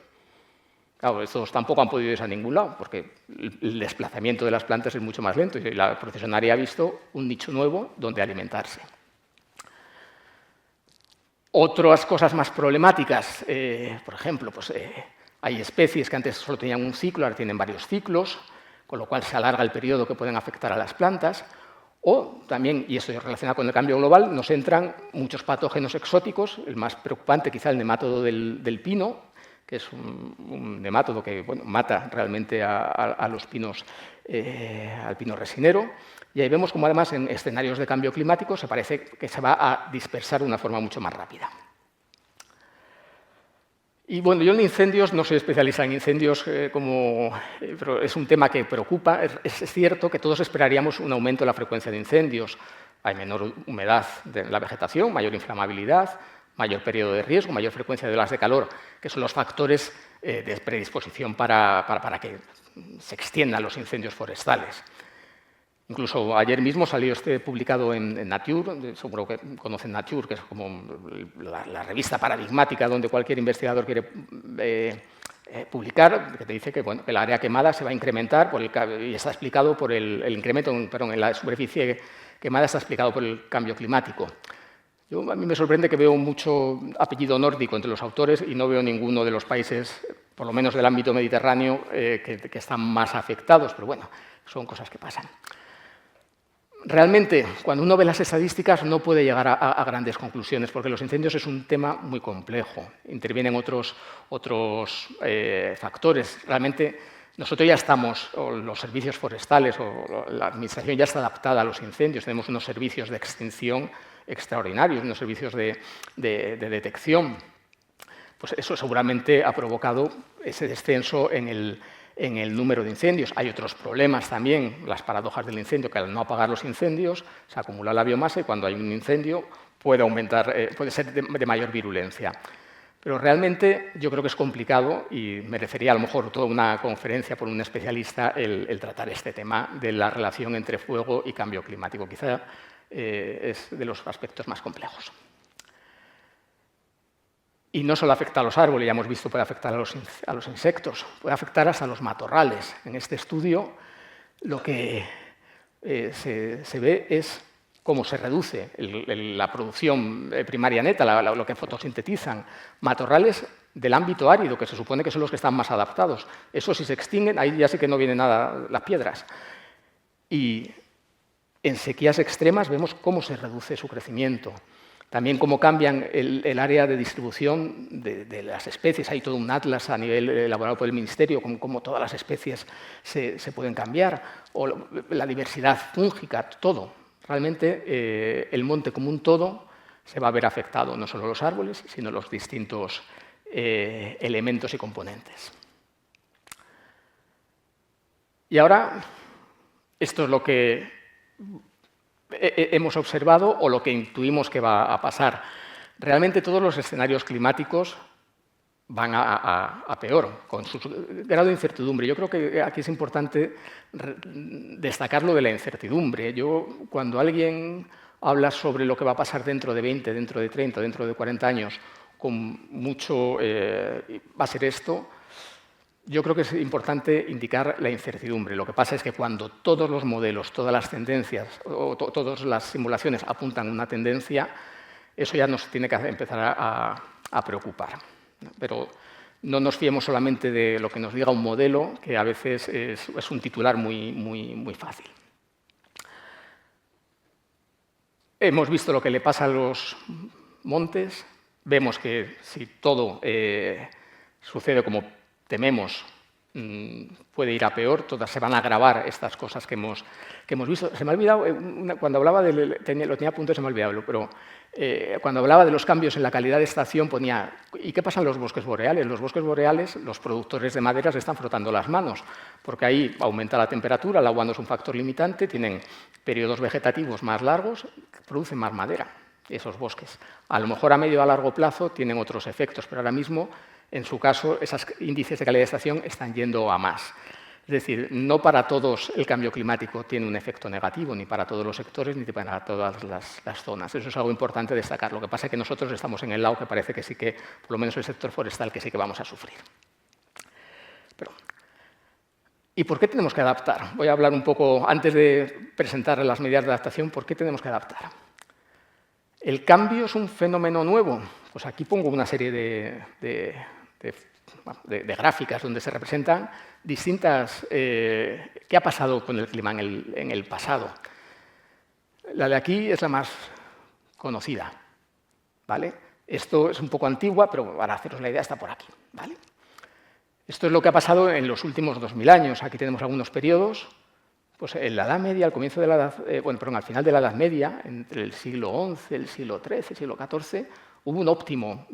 Claro, estos tampoco han podido ir a ningún lado, porque el desplazamiento de las plantas es mucho más lento, y la procesionaria ha visto un nicho nuevo donde alimentarse. Otras cosas más problemáticas, por ejemplo, pues, hay especies que antes solo tenían un ciclo, ahora tienen varios ciclos, con lo cual se alarga el periodo que pueden afectar a las plantas. O también, y esto es relacionado con el cambio global, nos entran muchos patógenos exóticos, el más preocupante quizá el nemátodo del pino, que es un nemátodo que mata realmente a los pinos, al pino resinero. Y ahí vemos como además en escenarios de cambio climático se parece que se va a dispersar de una forma mucho más rápida. Y bueno, yo en incendios no soy especialista en incendios, pero es un tema que preocupa. Es cierto que todos esperaríamos un aumento en la frecuencia de incendios. Hay menor humedad de la vegetación, mayor inflamabilidad, mayor periodo de riesgo, mayor frecuencia de olas de calor, que son los factores de predisposición para que se extiendan los incendios forestales. Incluso ayer mismo salió publicado en Nature, seguro que conocen Nature, que es como la revista paradigmática donde cualquier investigador quiere publicar, que te dice que el área quemada se va a incrementar y está explicado por el incremento, en la superficie quemada está explicado por el cambio climático. A mí me sorprende que veo mucho apellido nórdico entre los autores y no veo ninguno de los países, por lo menos del ámbito mediterráneo, que están más afectados, pero bueno, son cosas que pasan. Realmente, cuando uno ve las estadísticas, no puede llegar a grandes conclusiones, porque los incendios es un tema muy complejo. Intervienen otros factores. Realmente, nosotros ya estamos, o los servicios forestales, o la administración ya está adaptada a los incendios. Tenemos unos servicios de extinción extraordinarios, unos servicios de detección. Pues eso seguramente ha provocado ese descenso en en el número de incendios. Hay otros problemas también, las paradojas del incendio, que al no apagar los incendios se acumula la biomasa y cuando hay un incendio puede aumentar, puede ser de mayor virulencia. Pero realmente yo creo que es complicado y merecería a lo mejor toda una conferencia por un especialista el tratar este tema de la relación entre fuego y cambio climático. Quizá es de los aspectos más complejos. Y no solo afecta a los árboles, ya hemos visto, puede afectar a los insectos, puede afectar hasta a los matorrales. En este estudio lo que se ve es cómo se reduce la producción primaria neta, lo que fotosintetizan matorrales del ámbito árido, que se supone que son los que están más adaptados. Eso, si se extinguen, ahí ya sí que no vienen nada las piedras. Y en sequías extremas vemos cómo se reduce su crecimiento. También cómo cambian el área de distribución de las especies. Hay todo un atlas a nivel elaborado por el Ministerio, cómo todas las especies se pueden cambiar, o la diversidad fúngica, todo. Realmente el monte como un todo se va a ver afectado, no solo los árboles, sino los distintos elementos y componentes. Y ahora, esto es lo que hemos observado o lo que intuimos que va a pasar. Realmente todos los escenarios climáticos van a peor, con su grado de incertidumbre. Yo creo que aquí es importante destacar lo de la incertidumbre. Cuando alguien habla sobre lo que va a pasar dentro de 20, dentro de 30, dentro de 40 años, con mucho va a ser esto, yo creo que es importante indicar la incertidumbre. Lo que pasa es que cuando todos los modelos, todas las tendencias, o todas las simulaciones apuntan a una tendencia, eso ya nos tiene que empezar a preocupar. Pero no nos fiemos solamente de lo que nos diga un modelo, que a veces es un titular muy fácil. Hemos visto lo que le pasa a los montes. Vemos que si todo sucede como tememos, puede ir a peor. Todas se van a agravar estas cosas que hemos visto. Se me ha olvidado, cuando hablaba lo tenía a punto y se me ha olvidado, pero cuando hablaba de los cambios en la calidad de estación ponía, ¿y qué pasa en los bosques boreales? Los bosques boreales, los productores de madera se están frotando las manos, porque ahí aumenta la temperatura, el agua no es un factor limitante, tienen periodos vegetativos más largos, producen más madera, esos bosques. A lo mejor a medio o a largo plazo tienen otros efectos, pero ahora mismo, en su caso, esos índices de calidad de estación están yendo a más. Es decir, no para todos el cambio climático tiene un efecto negativo, ni para todos los sectores, ni para todas las zonas. Eso es algo importante destacar. Lo que pasa es que nosotros estamos en el lado que parece que sí que, por lo menos el sector forestal, que sí que vamos a sufrir. ¿Y por qué tenemos que adaptar? Voy a hablar un poco, antes de presentar las medidas de adaptación, ¿por qué tenemos que adaptar? ¿El cambio es un fenómeno nuevo? Pues aquí pongo una serie de gráficas donde se representan distintas... ¿Qué ha pasado con el clima en el pasado? La de aquí es la más conocida, ¿vale? Esto es un poco antigua, pero para haceros la idea está por aquí, ¿vale? Esto es lo que ha pasado en los últimos 2000 años. Aquí tenemos algunos periodos. Pues en la Edad Media, al comienzo de la Edad, al final de la Edad Media, entre el siglo XI, el siglo XIII, el siglo XIV, hubo un óptimo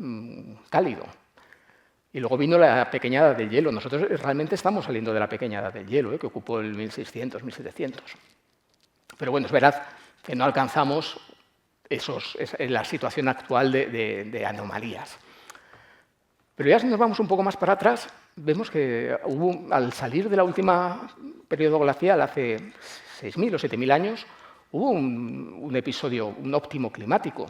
cálido. Y luego vino la pequeña edad del hielo. Nosotros realmente estamos saliendo de la pequeña edad del hielo, que ocupó el 1600, 1700. Pero bueno, es verdad que no alcanzamos la situación actual de anomalías. Pero ya si nos vamos un poco más para atrás, vemos que al salir de la última periodo glacial, hace 6.000 o 7.000 años, hubo un episodio, un óptimo climático.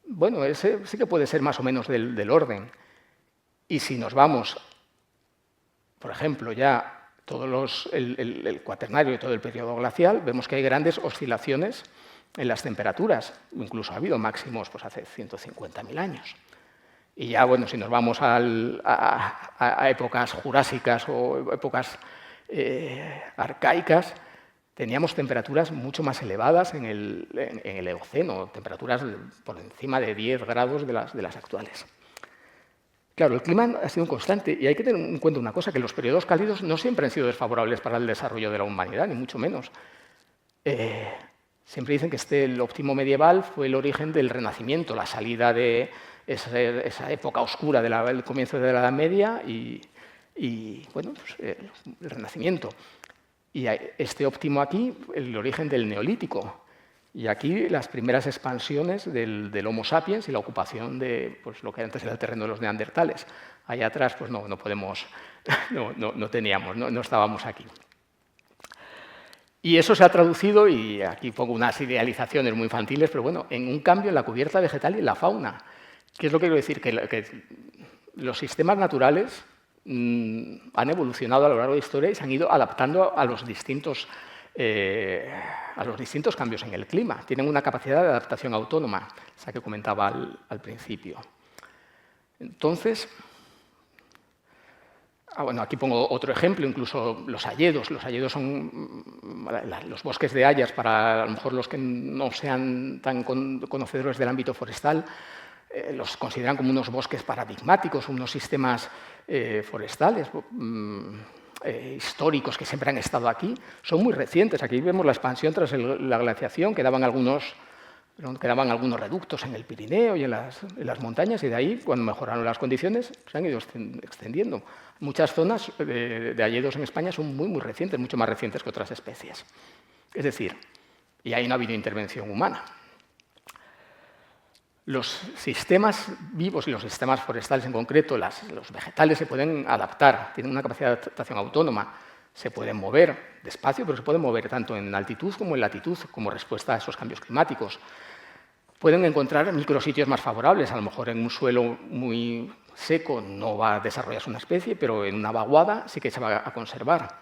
Bueno, ese sí que puede ser más o menos del orden. Y si nos vamos, por ejemplo, ya el cuaternario y todo el periodo glacial, vemos que hay grandes oscilaciones en las temperaturas. Incluso ha habido máximos pues, hace 150.000 años. Y ya, bueno, si nos vamos a épocas jurásicas o épocas arcaicas, teníamos temperaturas mucho más elevadas en el Eoceno, temperaturas por encima de 10 grados de las actuales. Claro, el clima ha sido un constante y hay que tener en cuenta una cosa, que los periodos cálidos no siempre han sido desfavorables para el desarrollo de la humanidad, ni mucho menos. Siempre dicen que el óptimo medieval fue el origen del Renacimiento, la salida de esa época oscura del comienzo de la Edad Media y y bueno, pues, el Renacimiento. Y este óptimo aquí, el origen del Neolítico. Y aquí las primeras expansiones del Homo sapiens y la ocupación de pues, lo que antes era el terreno de los neandertales. Allá atrás pues no podemos, no teníamos, no estábamos aquí. Y eso se ha traducido, y aquí pongo unas idealizaciones muy infantiles, pero bueno, en un cambio en la cubierta vegetal y en la fauna. ¿Qué es lo que quiero decir? Que los sistemas naturales han evolucionado a lo largo de la historia y se han ido adaptando a los distintos cambios en el clima. Tienen una capacidad de adaptación autónoma, esa que comentaba al principio. Entonces, bueno, aquí pongo otro ejemplo, incluso los hayedos. Los hayedos son los bosques de hayas, para a lo mejor los que no sean tan conocedores del ámbito forestal, los consideran como unos bosques paradigmáticos, unos sistemas forestales históricos que siempre han estado aquí. Son muy recientes. Aquí vemos la expansión tras la glaciación, quedaban algunos reductos en el Pirineo y en las montañas, y de ahí, cuando mejoraron las condiciones, se han ido extendiendo. Muchas zonas de hayedos en España son muy, muy recientes, mucho más recientes que otras especies. Es decir, y ahí no ha habido intervención humana. Los sistemas vivos y los sistemas forestales en concreto, los vegetales se pueden adaptar, tienen una capacidad de adaptación autónoma, se pueden mover despacio, pero se pueden mover tanto en altitud como en latitud, como respuesta a esos cambios climáticos. Pueden encontrar micrositios más favorables, a lo mejor en un suelo muy seco no va a desarrollarse una especie, pero en una vaguada sí que se va a conservar.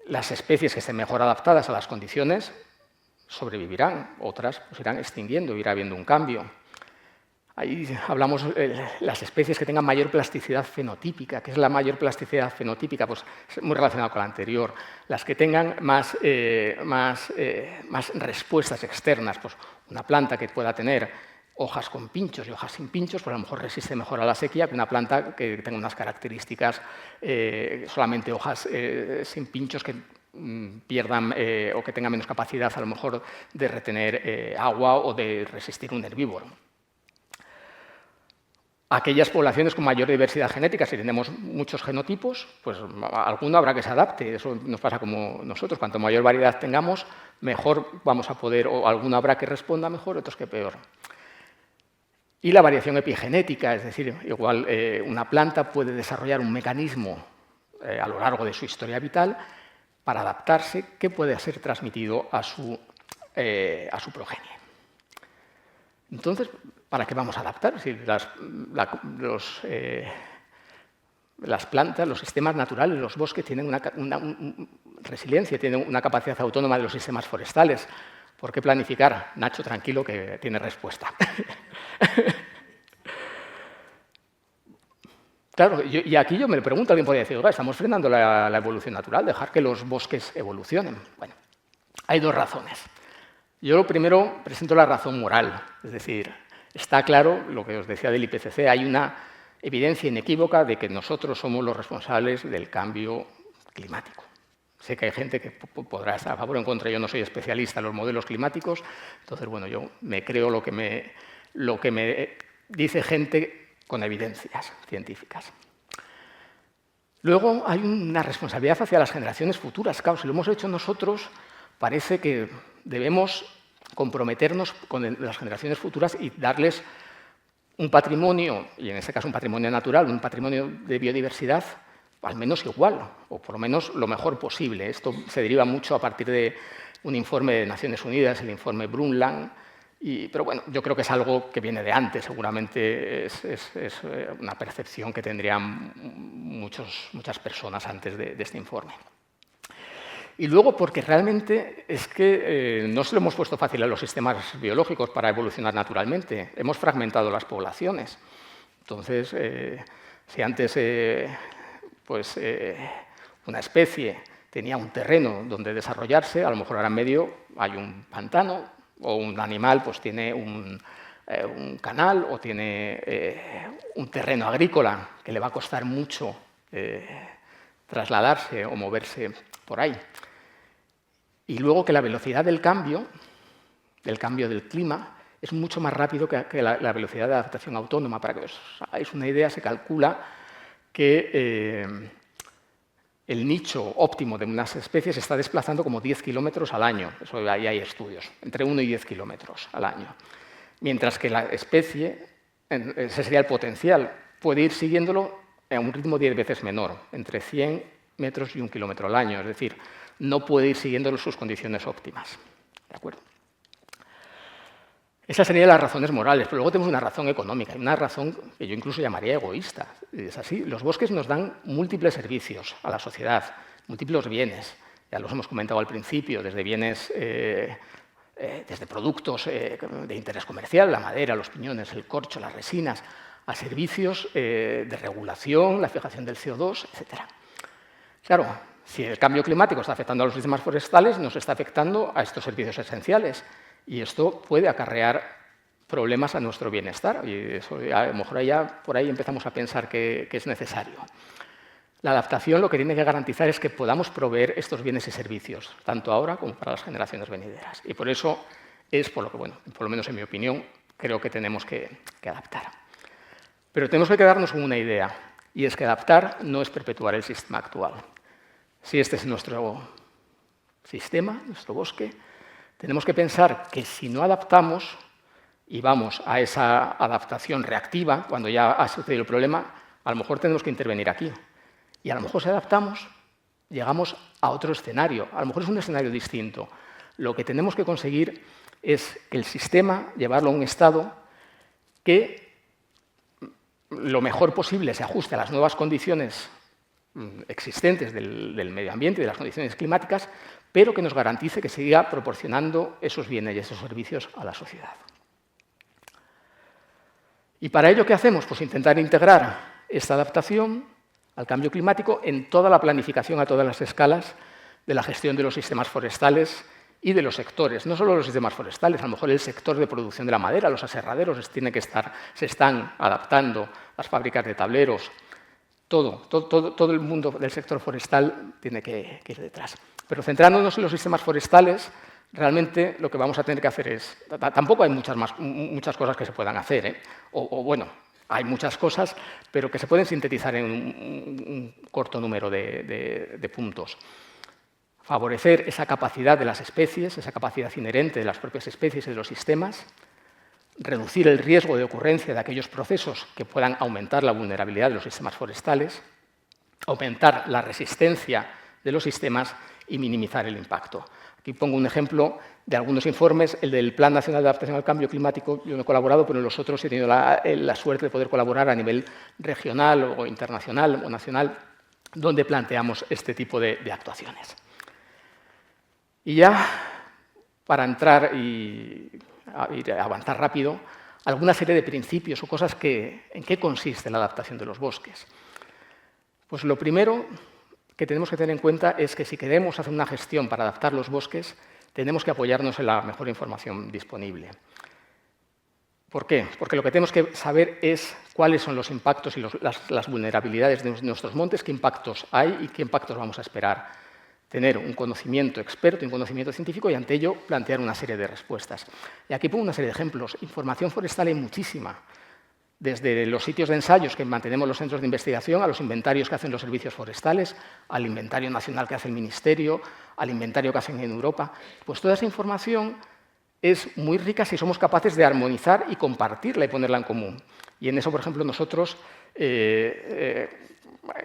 Las especies que estén mejor adaptadas a las condiciones sobrevivirán, otras pues irán extinguiendo, irá habiendo un cambio. Ahí hablamos de las especies que tengan mayor plasticidad fenotípica. ¿Qué es la mayor plasticidad fenotípica? Pues es muy relacionado con la anterior. Las que tengan más respuestas externas. Pues una planta que pueda tener hojas con pinchos y hojas sin pinchos, pues a lo mejor resiste mejor a la sequía que una planta que tenga unas características, solamente hojas sin pinchos que pierdan o que tengan menos capacidad a lo mejor de retener agua o de resistir un herbívoro. Aquellas poblaciones con mayor diversidad genética, si tenemos muchos genotipos, pues alguno habrá que se adapte. Eso nos pasa como nosotros. Cuanto mayor variedad tengamos, mejor vamos a poder, o alguno habrá que responda mejor, otros que peor. Y la variación epigenética, es decir, igual una planta puede desarrollar un mecanismo a lo largo de su historia vital para adaptarse que puede ser transmitido a su progenie. Entonces, ¿para qué vamos a adaptar? Si las plantas, los sistemas naturales, los bosques tienen una resiliencia, tienen una capacidad autónoma de los sistemas forestales. ¿Por qué planificar? Nacho, tranquilo, que tiene respuesta. Claro, y aquí yo me pregunto, alguien podría decir, estamos frenando la evolución natural, dejar que los bosques evolucionen. Bueno, hay dos razones. Yo lo primero presento la razón moral, es decir, está claro lo que os decía del IPCC, hay una evidencia inequívoca de que nosotros somos los responsables del cambio climático. Sé que hay gente que podrá estar a favor o en contra, yo no soy especialista en los modelos climáticos, entonces, bueno, yo me creo lo que me dice gente con evidencias científicas. Luego hay una responsabilidad hacia las generaciones futuras. Claro, si lo hemos hecho nosotros, parece que debemos comprometernos con las generaciones futuras y darles un patrimonio, y en este caso un patrimonio natural, un patrimonio de biodiversidad, al menos igual, o por lo menos lo mejor posible. Esto se deriva mucho a partir de un informe de Naciones Unidas, el informe Brundtland, pero bueno, yo creo que es algo que viene de antes, seguramente es una percepción que tendrían muchas personas antes de este informe. Y luego, porque realmente es que no se lo hemos puesto fácil a los sistemas biológicos para evolucionar naturalmente. Hemos fragmentado las poblaciones. Entonces, si antes una especie tenía un terreno donde desarrollarse, a lo mejor ahora en medio hay un pantano, o un animal pues, tiene un canal o tiene un terreno agrícola que le va a costar mucho trasladarse o moverse por ahí. Y luego que la velocidad del cambio del clima, es mucho más rápido que la velocidad de adaptación autónoma. Para que os hagáis una idea, se calcula que el nicho óptimo de unas especies se está desplazando como 10 kilómetros al año. Eso ahí hay estudios, entre 1 y 10 kilómetros al año. Mientras que la especie, ese sería el potencial, puede ir siguiéndolo a un ritmo 10 veces menor, entre 100 metros y 1 kilómetro al año. Es decir, no puede ir siguiéndolo sus condiciones óptimas. ¿De acuerdo? Esas serían las razones morales, pero luego tenemos una razón económica, una razón que yo incluso llamaría egoísta. Es así, los bosques nos dan múltiples servicios a la sociedad, múltiples bienes. Ya los hemos comentado al principio, desde bienes, desde productos de interés comercial, la madera, los piñones, el corcho, las resinas, a servicios de regulación, la fijación del CO2, etc. Claro, si el cambio climático está afectando a los sistemas forestales, nos está afectando a estos servicios esenciales. Y esto puede acarrear problemas a nuestro bienestar. Y eso, a lo mejor por ahí empezamos a pensar que es necesario. La adaptación lo que tiene que garantizar es que podamos proveer estos bienes y servicios, tanto ahora como para las generaciones venideras. Y por eso es por lo que, bueno, por lo menos en mi opinión, creo que tenemos que adaptar. Pero tenemos que quedarnos con una idea, y es que adaptar no es perpetuar el sistema actual. Si este es nuestro sistema, nuestro bosque, tenemos que pensar que si no adaptamos y vamos a esa adaptación reactiva, cuando ya ha sucedido el problema, a lo mejor tenemos que intervenir aquí. Y a lo mejor si adaptamos, llegamos a otro escenario. A lo mejor es un escenario distinto. Lo que tenemos que conseguir es que el sistema, llevarlo a un estado que lo mejor posible se ajuste a las nuevas condiciones existentes del medio ambiente y de las condiciones climáticas, pero que nos garantice que siga proporcionando esos bienes y esos servicios a la sociedad. ¿Y para ello qué hacemos? Pues intentar integrar esta adaptación al cambio climático en toda la planificación a todas las escalas de la gestión de los sistemas forestales y de los sectores. No solo los sistemas forestales, a lo mejor el sector de producción de la madera, los aserraderos se están adaptando, las fábricas de tableros, todo el mundo del sector forestal tiene que ir detrás. Pero centrándonos en los sistemas forestales, realmente lo que vamos a tener que hacer es... Tampoco hay muchas cosas que se puedan hacer, ¿eh? Bueno, hay muchas cosas, pero que se pueden sintetizar en un corto número de puntos. Favorecer esa capacidad de las especies, esa capacidad inherente de las propias especies y de los sistemas, reducir el riesgo de ocurrencia de aquellos procesos que puedan aumentar la vulnerabilidad de los sistemas forestales, aumentar la resistencia de los sistemas y minimizar el impacto. Aquí pongo un ejemplo de algunos informes, el del Plan Nacional de Adaptación al Cambio Climático. Yo no he colaborado, pero en los otros he tenido la suerte de poder colaborar a nivel regional o internacional o nacional, donde planteamos este tipo de actuaciones. Y ya, para entrar y avanzar rápido, alguna serie de principios o cosas en qué consiste la adaptación de los bosques. Pues lo primero que tenemos que tener en cuenta es que si queremos hacer una gestión para adaptar los bosques, tenemos que apoyarnos en la mejor información disponible. ¿Por qué? Porque lo que tenemos que saber es cuáles son los impactos y las vulnerabilidades de nuestros montes, qué impactos hay y qué impactos vamos a esperar. Tener un conocimiento experto, un conocimiento científico y ante ello plantear una serie de respuestas. Y aquí pongo una serie de ejemplos. Información forestal hay muchísima. Desde los sitios de ensayos que mantenemos los centros de investigación, a los inventarios que hacen los servicios forestales, al inventario nacional que hace el Ministerio, al inventario que hacen en Europa. Pues toda esa información es muy rica si somos capaces de armonizar y compartirla y ponerla en común. Y en eso, por ejemplo, nosotros,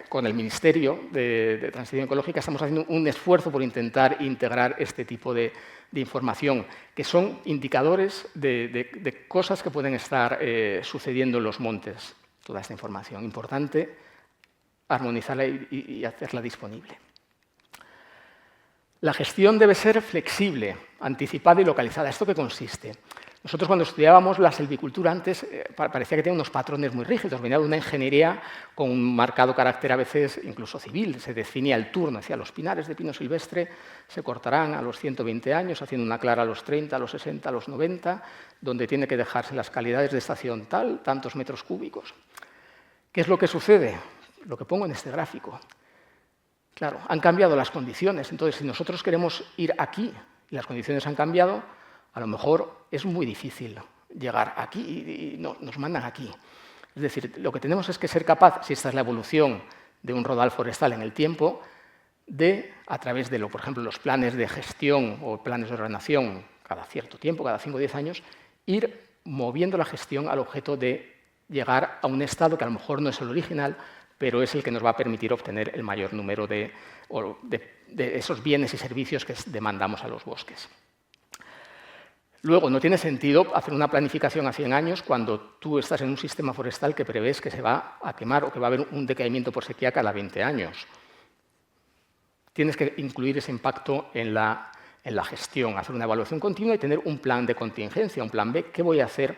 con el Ministerio de Transición Ecológica, estamos haciendo un esfuerzo por intentar integrar este tipo de información, que son indicadores de cosas que pueden estar sucediendo en los montes. Toda esta información. Importante armonizarla y hacerla disponible. La gestión debe ser flexible, anticipada y localizada. ¿Esto qué consiste? Nosotros cuando estudiábamos la silvicultura antes parecía que tenía unos patrones muy rígidos, venía de una ingeniería con un marcado carácter a veces incluso civil, se definía el turno, decía los pinares de pino silvestre se cortarán a los 120 años, haciendo una clara a los 30, a los 60, a los 90, donde tiene que dejarse las calidades de estación tal, tantos metros cúbicos. ¿Qué es lo que sucede? Lo que pongo en este gráfico. Claro, han cambiado las condiciones, entonces si nosotros queremos ir aquí y las condiciones han cambiado, a lo mejor es muy difícil llegar aquí y nos mandan aquí. Es decir, lo que tenemos es que ser capaz, si esta es la evolución de un rodal forestal en el tiempo, de, a través de, por ejemplo, los planes de gestión o planes de ordenación cada cierto tiempo, cada 5 o 10 años, ir moviendo la gestión al objeto de llegar a un estado que a lo mejor no es el original, pero es el que nos va a permitir obtener el mayor número de esos bienes y servicios que demandamos a los bosques. Luego, no tiene sentido hacer una planificación a 100 años cuando tú estás en un sistema forestal que prevés que se va a quemar o que va a haber un decaimiento por sequía cada 20 años. Tienes que incluir ese impacto en la gestión, hacer una evaluación continua y tener un plan de contingencia, un plan B. ¿Qué voy a hacer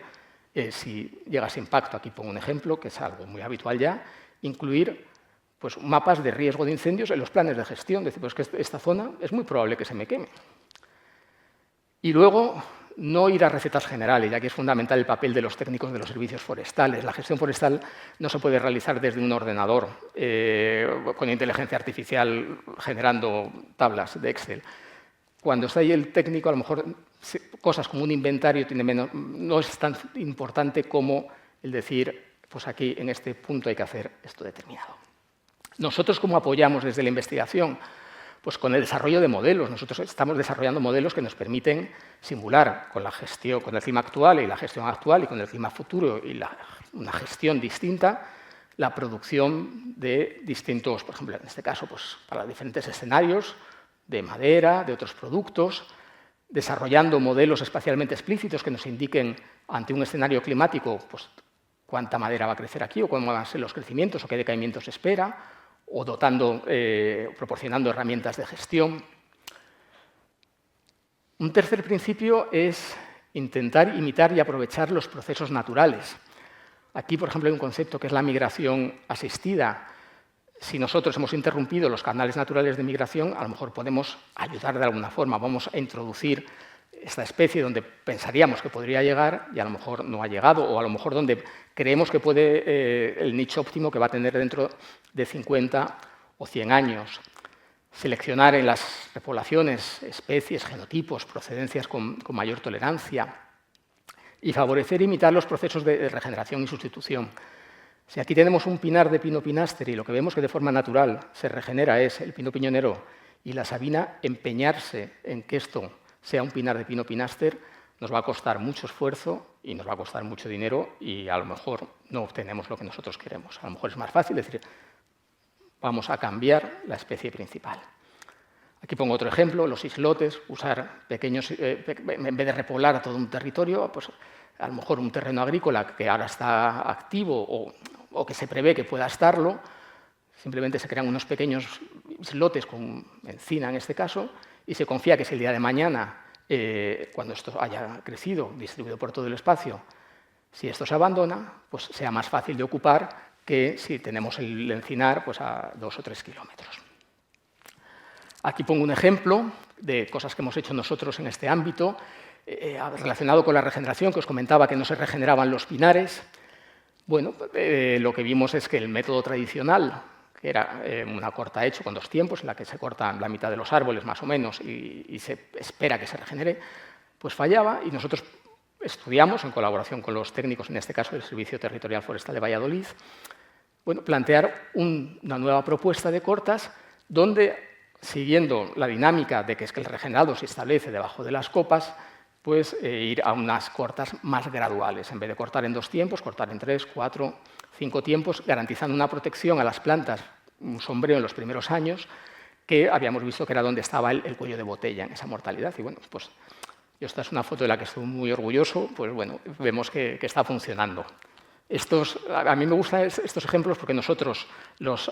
si llega ese impacto? Aquí pongo un ejemplo, que es algo muy habitual ya, incluir pues, mapas de riesgo de incendios en los planes de gestión. Decir, pues que esta zona es muy probable que se me queme. Y luego, no ir a recetas generales, ya que es fundamental el papel de los técnicos de los servicios forestales. La gestión forestal no se puede realizar desde un ordenador con inteligencia artificial generando tablas de Excel. Cuando está ahí el técnico, a lo mejor cosas como un inventario no es tan importante como el decir, pues aquí en este punto hay que hacer esto determinado. Nosotros, ¿cómo apoyamos desde la investigación? Pues con el desarrollo de modelos. Nosotros estamos desarrollando modelos que nos permiten simular con la gestión, con el clima actual y la gestión actual y con el clima futuro y una gestión distinta, la producción de distintos, por ejemplo, en este caso, pues para diferentes escenarios de madera, de otros productos, desarrollando modelos espacialmente explícitos que nos indiquen ante un escenario climático pues, cuánta madera va a crecer aquí o cómo van a ser los crecimientos o qué decaimiento se espera, o proporcionando herramientas de gestión. Un tercer principio es intentar imitar y aprovechar los procesos naturales. Aquí, por ejemplo, hay un concepto que es la migración asistida. Si nosotros hemos interrumpido los canales naturales de migración, a lo mejor podemos ayudar de alguna forma. Vamos a introducir esta especie donde pensaríamos que podría llegar y a lo mejor no ha llegado, o a lo mejor donde creemos que puede el nicho óptimo que va a tener dentro de 50 o 100 años. Seleccionar en las repoblaciones especies, genotipos, procedencias con mayor tolerancia y favorecer e imitar los procesos de regeneración y sustitución. Si aquí tenemos un pinar de pino pináster y lo que vemos que de forma natural se regenera es el pino piñonero y la sabina, empeñarse en que esto sea un pinar de pino pináster nos va a costar mucho esfuerzo y nos va a costar mucho dinero y a lo mejor no obtenemos lo que nosotros queremos. A lo mejor es más fácil decir, vamos a cambiar la especie principal. Aquí pongo otro ejemplo, los islotes, usar pequeños, en vez de repoblar a todo un territorio, pues a lo mejor un terreno agrícola que ahora está activo o que se prevé que pueda estarlo, simplemente se crean unos pequeños islotes con encina en este caso y se confía que si el día de mañana, cuando esto haya crecido, distribuido por todo el espacio, si esto se abandona, pues sea más fácil de ocupar que si tenemos el encinar pues, a 2 o 3 kilómetros. Aquí pongo un ejemplo de cosas que hemos hecho nosotros en este ámbito, relacionado con la regeneración, que os comentaba que no se regeneraban los pinares. Bueno, lo que vimos es que el método tradicional, que era una corta hecho con 2 tiempos, en la que se corta la mitad de los árboles más o menos y se espera que se regenere, pues fallaba y nosotros estudiamos, en colaboración con los técnicos, en este caso del Servicio Territorial Forestal de Valladolid, bueno, plantear una nueva propuesta de cortas donde, siguiendo la dinámica de que es que el regenerado se establece debajo de las copas, pues ir a unas cortas más graduales. En vez de cortar en 2 tiempos, cortar en 3, 4, 5 tiempos, garantizando una protección a las plantas, un sombreo en los primeros años, que habíamos visto que era donde estaba el cuello de botella en esa mortalidad. Y bueno, pues esta es una foto de la que estoy muy orgulloso, pues bueno, vemos que está funcionando. A mí me gustan estos ejemplos porque nosotros los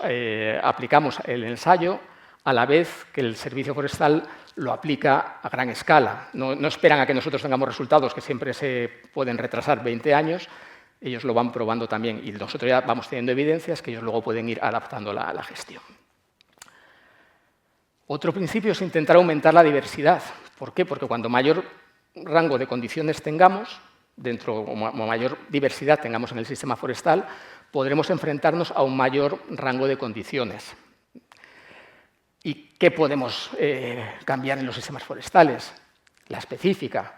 aplicamos el ensayo a la vez que el Servicio Forestal lo aplica a gran escala. No esperan a que nosotros tengamos resultados que siempre se pueden retrasar 20 años, ellos lo van probando también y nosotros ya vamos teniendo evidencias que ellos luego pueden ir adaptando la gestión. Otro principio es intentar aumentar la diversidad. ¿Por qué? Porque cuando mayor rango de condiciones tengamos, o mayor diversidad tengamos en el sistema forestal, podremos enfrentarnos a un mayor rango de condiciones. ¿Y qué podemos cambiar en los sistemas forestales? La específica.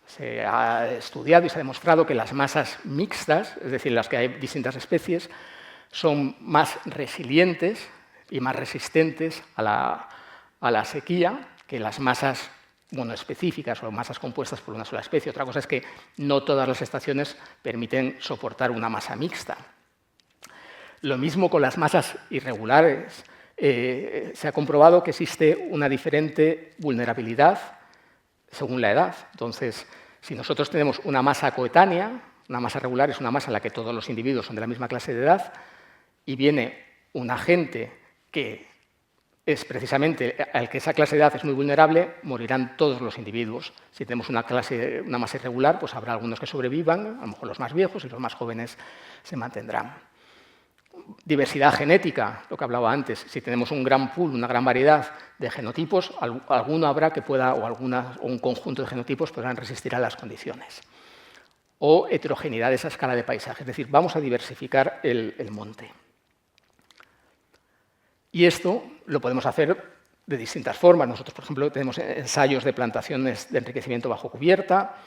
Se ha estudiado y se ha demostrado que las masas mixtas, es decir, las que hay distintas especies, son más resilientes y más resistentes a la sequía que las masas monoespecíficas o masas compuestas por una sola especie. Otra cosa es que no todas las estaciones permiten soportar una masa mixta. Lo mismo con las masas irregulares. Se ha comprobado que existe una diferente vulnerabilidad según la edad. Entonces, si nosotros tenemos una masa coetánea, una masa regular es una masa en la que todos los individuos son de la misma clase de edad, y viene un agente que es precisamente al que esa clase de edad es muy vulnerable, morirán todos los individuos. Si tenemos una masa irregular, pues habrá algunos que sobrevivan, a lo mejor los más viejos, y los más jóvenes se mantendrán. Diversidad genética, lo que hablaba antes. Si tenemos un gran pool, una gran variedad de genotipos, alguno habrá que pueda, o un conjunto de genotipos podrán resistir a las condiciones. O heterogeneidad de esa escala de paisaje, es decir, vamos a diversificar el monte. Y esto lo podemos hacer de distintas formas. Nosotros, por ejemplo, tenemos ensayos de plantaciones de enriquecimiento bajo cubierta,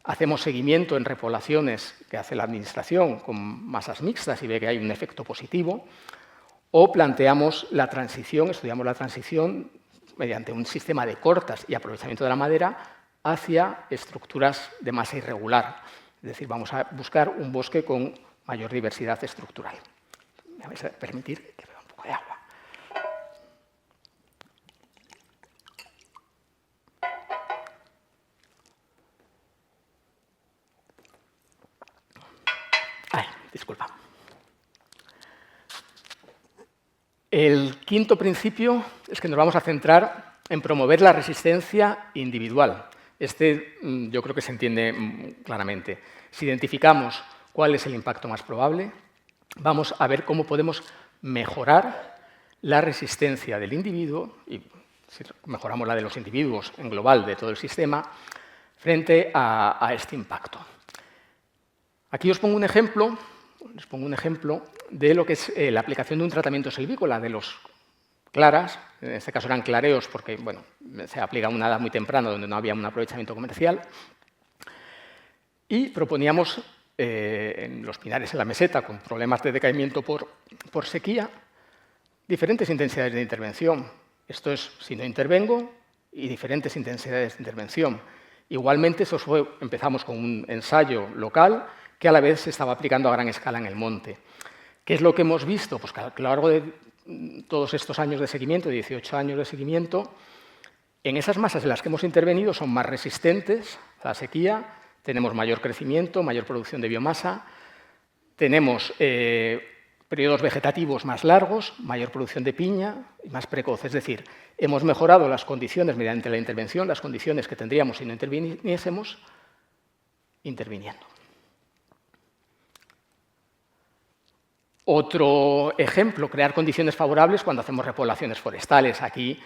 hacemos seguimiento en repoblaciones que hace la Administración con masas mixtas y ve que hay un efecto positivo, o planteamos la transición, estudiamos la transición mediante un sistema de cortas y aprovechamiento de la madera hacia estructuras de masa irregular. Es decir, vamos a buscar un bosque con mayor diversidad estructural. Me vais a permitir que beba un poco de agua. Disculpa. El quinto principio es que nos vamos a centrar en promover la resistencia individual. Yo creo que se entiende claramente. Si identificamos cuál es el impacto más probable, vamos a ver cómo podemos mejorar la resistencia del individuo, y si mejoramos la de los individuos en global de todo el sistema, frente a este impacto. Aquí os pongo un ejemplo de lo que es la aplicación de un tratamiento silvícola de los claras. En este caso eran clareos porque bueno, se aplica a una edad muy temprana donde no había un aprovechamiento comercial. Y proponíamos en los pinares en la meseta con problemas de decaimiento por sequía diferentes intensidades de intervención. Esto es si no intervengo y diferentes intensidades de intervención. Igualmente, empezamos con un ensayo local que a la vez se estaba aplicando a gran escala en el monte. ¿Qué es lo que hemos visto? Pues que a lo largo de todos estos años de seguimiento, 18 años de seguimiento, en esas masas en las que hemos intervenido son más resistentes a la sequía, tenemos mayor crecimiento, mayor producción de biomasa, tenemos periodos vegetativos más largos, mayor producción de piña y más precoz. Es decir, hemos mejorado las condiciones mediante la intervención, las condiciones que tendríamos si no interviniésemos, interviniendo. Otro ejemplo, crear condiciones favorables cuando hacemos repoblaciones forestales. Aquí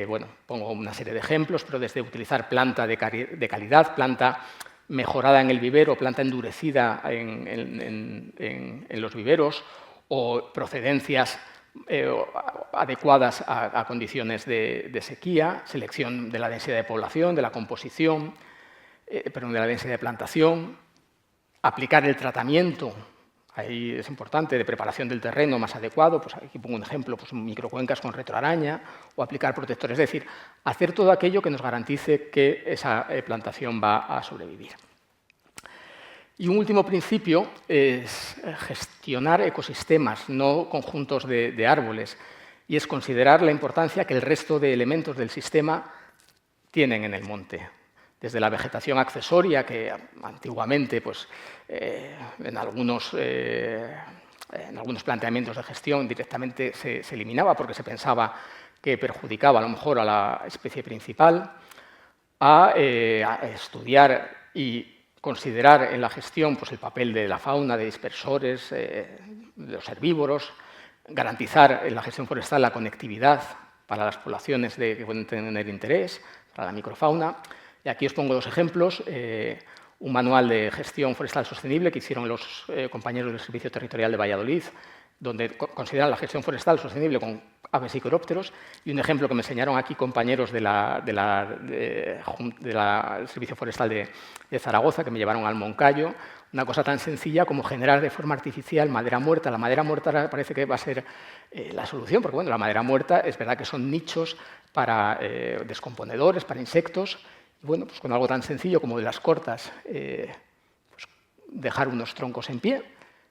bueno, pongo una serie de ejemplos, pero desde utilizar planta de calidad, planta mejorada en el vivero, planta endurecida en los viveros, o procedencias adecuadas a condiciones de sequía, selección de la densidad de población, de la composición, de la densidad de plantación, aplicar el tratamiento. Ahí es importante, de preparación del terreno más adecuado, pues aquí pongo un ejemplo, pues microcuencas con retroaraña, o aplicar protectores, es decir, hacer todo aquello que nos garantice que esa plantación va a sobrevivir. Y un último principio es gestionar ecosistemas, no conjuntos de árboles, y es considerar la importancia que el resto de elementos del sistema tienen en el monte. Desde la vegetación accesoria, que antiguamente pues, en algunos planteamientos de gestión directamente se eliminaba porque se pensaba que perjudicaba a lo mejor a la especie principal, a estudiar y considerar en la gestión pues, el papel de la fauna, de dispersores, de los herbívoros, garantizar en la gestión forestal la conectividad para las poblaciones que pueden tener interés, para la microfauna. Y aquí os pongo dos ejemplos. Un manual de gestión forestal sostenible que hicieron los compañeros del Servicio Territorial de Valladolid, donde consideran la gestión forestal sostenible con aves y corópteros, y un ejemplo que me enseñaron aquí compañeros del Servicio Forestal de Zaragoza, que me llevaron al Moncayo, una cosa tan sencilla como generar de forma artificial madera muerta. La madera muerta parece que va a ser la solución, porque bueno, la madera muerta es verdad que son nichos para descomponedores, para insectos, y bueno, pues con algo tan sencillo como de las cortas, pues dejar unos troncos en pie,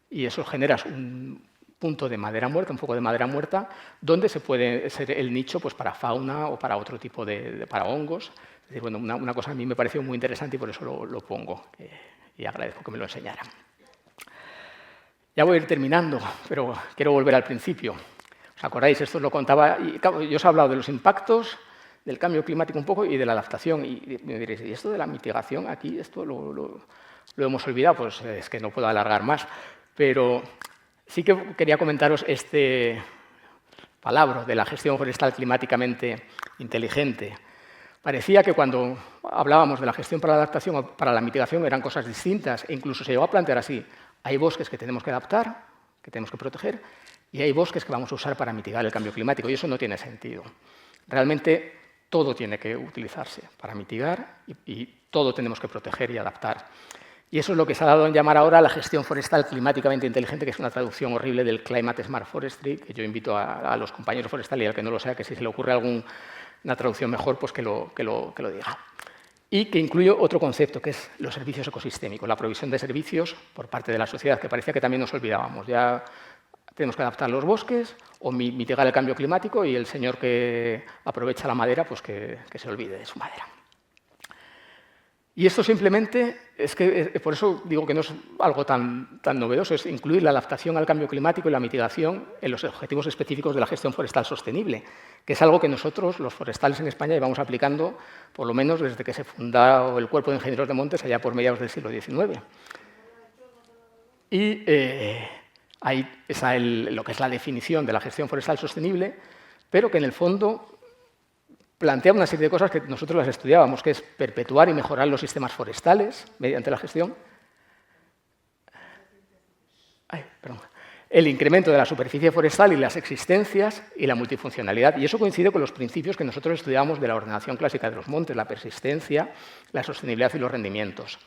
y eso generas un punto de madera muerta, un foco de madera muerta, donde se puede ser el nicho pues, para fauna o para otro tipo para hongos. Es decir, bueno, una cosa a mí me pareció muy interesante y por eso lo pongo, y agradezco que me lo enseñaran. Ya voy a ir terminando, pero quiero volver al principio. ¿Os acordáis? Esto lo contaba, y claro, yo os he hablado de los impactos, del cambio climático un poco y de la adaptación. Y me diréis, ¿y esto de la mitigación aquí? ¿Esto lo hemos olvidado? Pues es que no puedo alargar más, pero sí que quería comentaros este palabra de la gestión forestal climáticamente inteligente. Parecía que cuando hablábamos de la gestión para la adaptación o para la mitigación eran cosas distintas, e incluso se llegó a plantear así. Hay bosques que tenemos que adaptar, que tenemos que proteger, y hay bosques que vamos a usar para mitigar el cambio climático, y eso no tiene sentido. Realmente todo tiene que utilizarse para mitigar y todo tenemos que proteger y adaptar. Y eso es lo que se ha dado en llamar ahora la gestión forestal climáticamente inteligente, que es una traducción horrible del Climate Smart Forestry, que yo invito a los compañeros forestales y al que no lo sea, que si se le ocurre alguna traducción mejor, pues que lo diga. Y que incluye otro concepto, que es los servicios ecosistémicos, la provisión de servicios por parte de la sociedad, que parecía que también nos olvidábamos. Ya tenemos que adaptar los bosques o mitigar el cambio climático, y el señor que aprovecha la madera, pues que se olvide de su madera. Y esto simplemente, es que por eso digo que no es algo tan novedoso, es incluir la adaptación al cambio climático y la mitigación en los objetivos específicos de la gestión forestal sostenible, que es algo que nosotros, los forestales en España, llevamos aplicando por lo menos desde que se fundó el Cuerpo de Ingenieros de Montes allá por mediados del siglo XIX. Y ahí está lo que es la definición de la gestión forestal sostenible, pero que en el fondo plantea una serie de cosas que nosotros las estudiábamos, que es perpetuar y mejorar los sistemas forestales mediante la gestión, el incremento de la superficie forestal y las existencias y la multifuncionalidad. Y eso coincide con los principios que nosotros estudiamos de la ordenación clásica de los montes, la persistencia, la sostenibilidad y los rendimientos.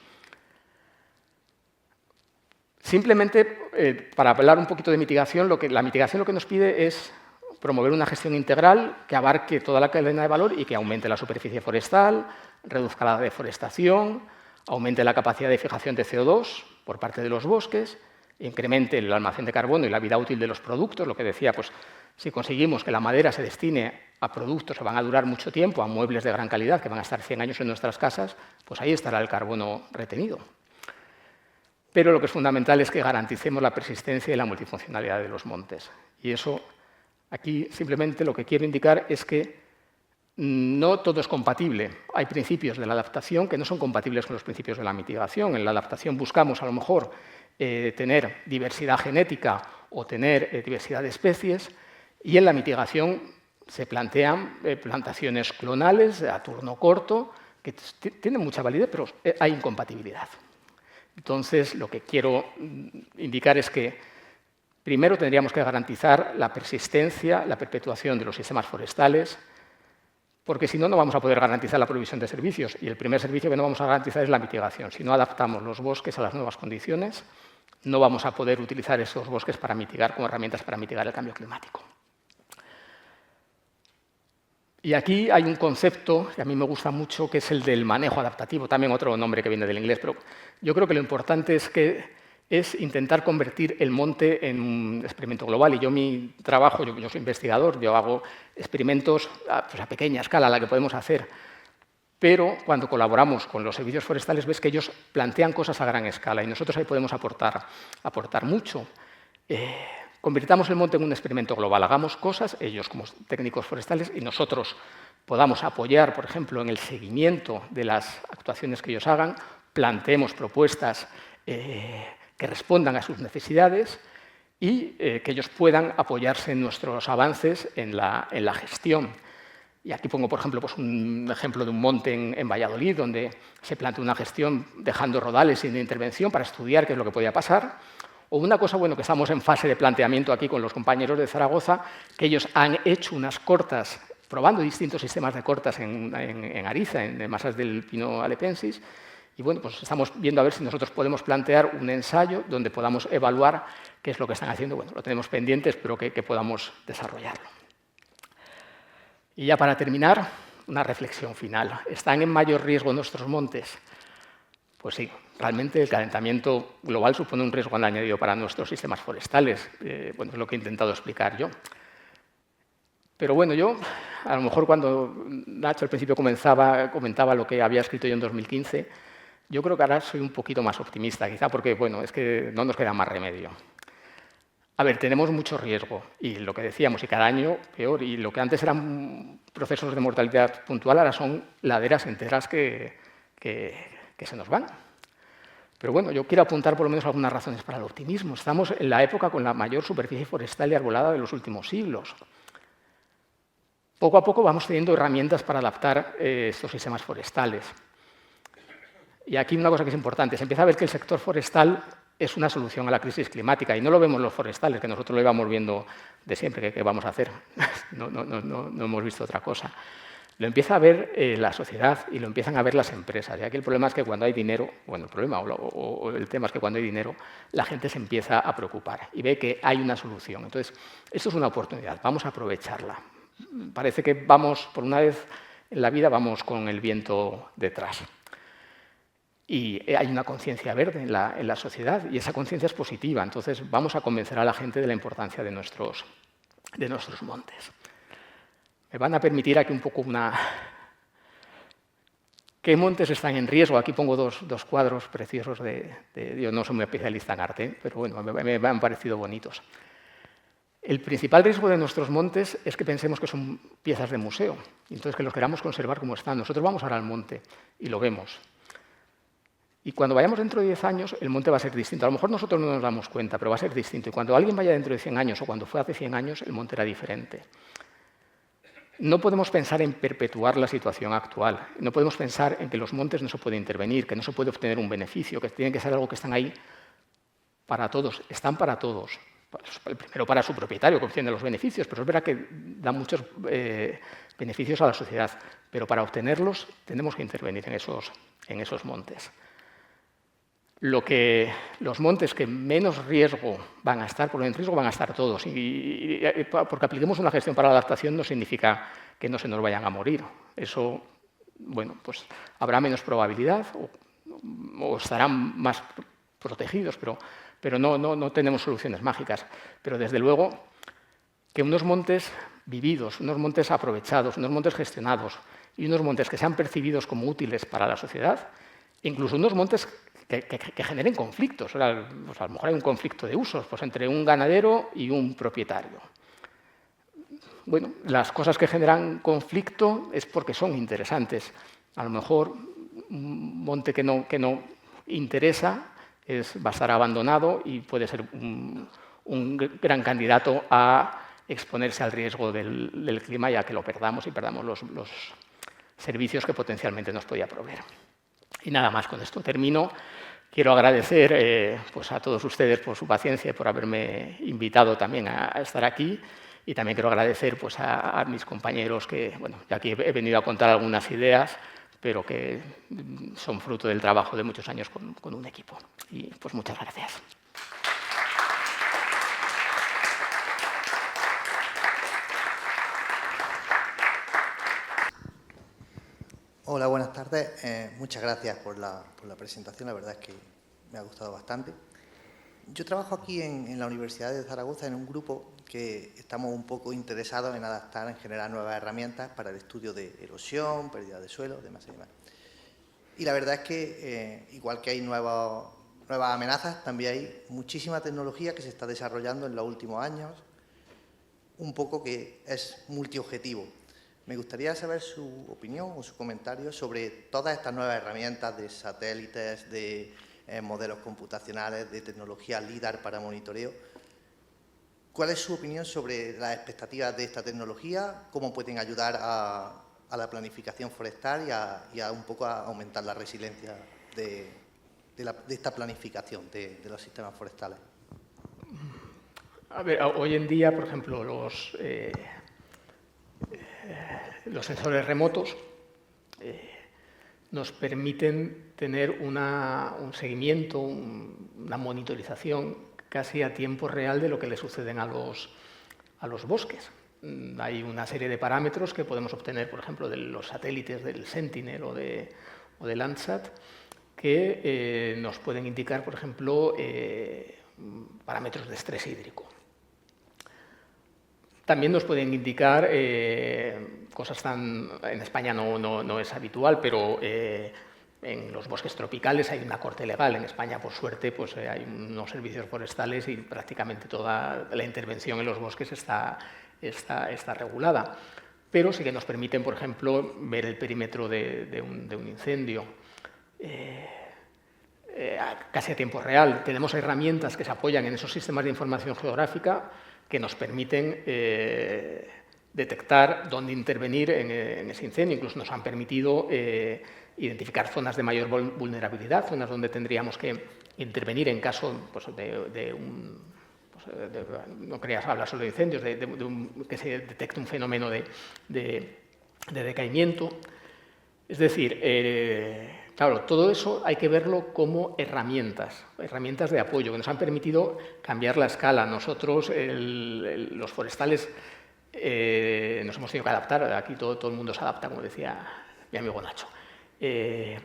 Simplemente, para hablar un poquito de mitigación, la mitigación lo que nos pide es promover una gestión integral que abarque toda la cadena de valor y que aumente la superficie forestal, reduzca la deforestación, aumente la capacidad de fijación de CO2 por parte de los bosques, incremente el almacén de carbono y la vida útil de los productos. Lo que decía, pues si conseguimos que la madera se destine a productos que van a durar mucho tiempo, a muebles de gran calidad que van a estar 100 años en nuestras casas, pues ahí estará el carbono retenido. Pero lo que es fundamental es que garanticemos la persistencia y la multifuncionalidad de los montes. Y eso, aquí simplemente lo que quiero indicar es que no todo es compatible. Hay principios de la adaptación que no son compatibles con los principios de la mitigación. En la adaptación buscamos, a lo mejor, tener diversidad genética o tener diversidad de especies, y en la mitigación se plantean plantaciones clonales a turno corto, que tienen mucha validez, pero hay incompatibilidad. Entonces, lo que quiero indicar es que primero tendríamos que garantizar la persistencia, la perpetuación de los sistemas forestales, porque si no, no vamos a poder garantizar la provisión de servicios. Y el primer servicio que no vamos a garantizar es la mitigación. Si no adaptamos los bosques a las nuevas condiciones, no vamos a poder utilizar esos bosques para mitigar como herramientas para mitigar el cambio climático. Y aquí hay un concepto que a mí me gusta mucho, que es el del manejo adaptativo, también otro nombre que viene del inglés, pero yo creo que lo importante es intentar convertir el monte en un experimento global. Y yo mi trabajo, yo soy investigador, yo hago experimentos a pequeña escala, la que podemos hacer, pero cuando colaboramos con los servicios forestales ves que ellos plantean cosas a gran escala y nosotros ahí podemos aportar mucho. Convirtamos el monte en un experimento global, hagamos cosas, ellos como técnicos forestales, y nosotros podamos apoyar, por ejemplo, en el seguimiento de las actuaciones que ellos hagan, planteemos propuestas que respondan a sus necesidades y que ellos puedan apoyarse en nuestros avances en la gestión. Y aquí pongo, por ejemplo, pues un ejemplo de un monte en Valladolid, donde se plantea una gestión dejando rodales sin intervención para estudiar qué es lo que podía pasar. O una cosa, bueno, que estamos en fase de planteamiento aquí con los compañeros de Zaragoza, que ellos han hecho unas cortas, probando distintos sistemas de cortas en Ariza, en masas del Pino alepensis, y bueno, pues estamos viendo a ver si nosotros podemos plantear un ensayo donde podamos evaluar qué es lo que están haciendo. Bueno, lo tenemos pendiente, espero que podamos desarrollarlo. Y ya para terminar, una reflexión final. ¿Están en mayor riesgo nuestros montes? Pues sí, realmente el calentamiento global supone un riesgo añadido para nuestros sistemas forestales. Bueno, es lo que he intentado explicar yo. Pero bueno, yo, a lo mejor cuando Nacho al principio comentaba lo que había escrito yo en 2015, yo creo que ahora soy un poquito más optimista, quizá porque, bueno, es que no nos queda más remedio. A ver, tenemos mucho riesgo, y lo que decíamos, y cada año peor, y lo que antes eran procesos de mortalidad puntual, ahora son laderas enteras que se nos van. Pero bueno, yo quiero apuntar por lo menos algunas razones para el optimismo. Estamos en la época con la mayor superficie forestal y arbolada de los últimos siglos. Poco a poco vamos teniendo herramientas para adaptar estos sistemas forestales. Y aquí una cosa que es importante, se empieza a ver que el sector forestal es una solución a la crisis climática, y no lo vemos los forestales, que nosotros lo íbamos viendo de siempre, ¿qué vamos a hacer? No hemos visto otra cosa. Lo empieza a ver la sociedad y lo empiezan a ver las empresas. Y aquí el problema es que cuando hay dinero, bueno, el problema o el tema es que cuando hay dinero, la gente se empieza a preocupar y ve que hay una solución. Entonces, esto es una oportunidad, vamos a aprovecharla. Parece que vamos, por una vez en la vida, vamos con el viento detrás. Y hay una conciencia verde en la sociedad, y esa conciencia es positiva. Entonces, vamos a convencer a la gente de la importancia de nuestros montes. Me van a permitir aquí un poco ¿Qué montes están en riesgo? Aquí pongo dos cuadros preciosos yo no soy muy especialista en arte, pero bueno, me han parecido bonitos. El principal riesgo de nuestros montes es que pensemos que son piezas de museo, y entonces que los queramos conservar como están. Nosotros vamos ahora al monte y lo vemos. Y cuando vayamos dentro de 10 años, el monte va a ser distinto. A lo mejor nosotros no nos damos cuenta, pero va a ser distinto. Y cuando alguien vaya dentro de 100 años o cuando fue hace 100 años, el monte era diferente. No podemos pensar en perpetuar la situación actual. No podemos pensar en que los montes no se puede intervenir, que no se puede obtener un beneficio, que tiene que ser algo que están ahí para todos. Están para todos. Primero para su propietario, que obtiene los beneficios, pero es verdad que da muchos beneficios a la sociedad. Pero para obtenerlos tenemos que intervenir en esos montes. Los montes que menos riesgo van a estar, porque en riesgo van a estar todos, porque apliquemos una gestión para la adaptación no significa que no se nos vayan a morir. Eso, bueno, pues habrá menos probabilidad o estarán más protegidos, pero no tenemos soluciones mágicas. Pero desde luego que unos montes vividos, unos montes aprovechados, unos montes gestionados y unos montes que sean percibidos como útiles para la sociedad, incluso unos montes que generen conflictos. O sea, pues a lo mejor hay un conflicto de usos pues entre un ganadero y un propietario. Bueno, las cosas que generan conflicto es porque son interesantes. A lo mejor un monte que no interesa va a estar abandonado y puede ser un gran candidato a exponerse al riesgo del clima, ya que lo perdamos y perdamos los servicios que potencialmente nos podía proveer. Y nada más, con esto termino. Quiero agradecer pues a todos ustedes por su paciencia y por haberme invitado también a estar aquí. Y también quiero agradecer pues, a mis compañeros que, bueno, aquí he venido a contar algunas ideas, pero que son fruto del trabajo de muchos años con un equipo. Y pues muchas gracias. Hola, buenas tardes. Muchas gracias por la presentación, la verdad es que me ha gustado bastante. Yo trabajo aquí en la Universidad de Zaragoza en un grupo que estamos un poco interesados en adaptar, en generar nuevas herramientas para el estudio de erosión, pérdida de suelo, demás y demás. Y la verdad es que, igual que hay nuevas amenazas, también hay muchísima tecnología que se está desarrollando en los últimos años, un poco que es multiobjetivo. Me gustaría saber su opinión o su comentario sobre todas estas nuevas herramientas de satélites, de modelos computacionales, de tecnología LIDAR para monitoreo. ¿Cuál es su opinión sobre las expectativas de esta tecnología? ¿Cómo pueden ayudar a la planificación forestal y a un poco a aumentar la resiliencia de esta planificación de los sistemas forestales? A ver, hoy en día, por ejemplo, los sensores remotos nos permiten tener un seguimiento, una monitorización casi a tiempo real de lo que le suceden a los bosques. Hay una serie de parámetros que podemos obtener, por ejemplo, de los satélites del Sentinel o de Landsat, que nos pueden indicar, por ejemplo, parámetros de estrés hídrico. También nos pueden indicar cosas en España no es habitual, pero en los bosques tropicales hay una corte legal. En España, por suerte, pues hay unos servicios forestales y prácticamente toda la intervención en los bosques está regulada. Pero sí que nos permiten, por ejemplo, ver el perímetro de un incendio casi a tiempo real. Tenemos herramientas que se apoyan en esos sistemas de información geográfica que nos permiten detectar dónde intervenir en ese incendio. Incluso nos han permitido identificar zonas de mayor vulnerabilidad, zonas donde tendríamos que intervenir en caso pues, no quería hablar solo de incendios, que se detecte un fenómeno de decaimiento. Es decir, claro, todo eso hay que verlo como herramientas de apoyo que nos han permitido cambiar la escala. Nosotros, los forestales, nos hemos tenido que adaptar. Aquí todo el mundo se adapta, como decía mi amigo Nacho. De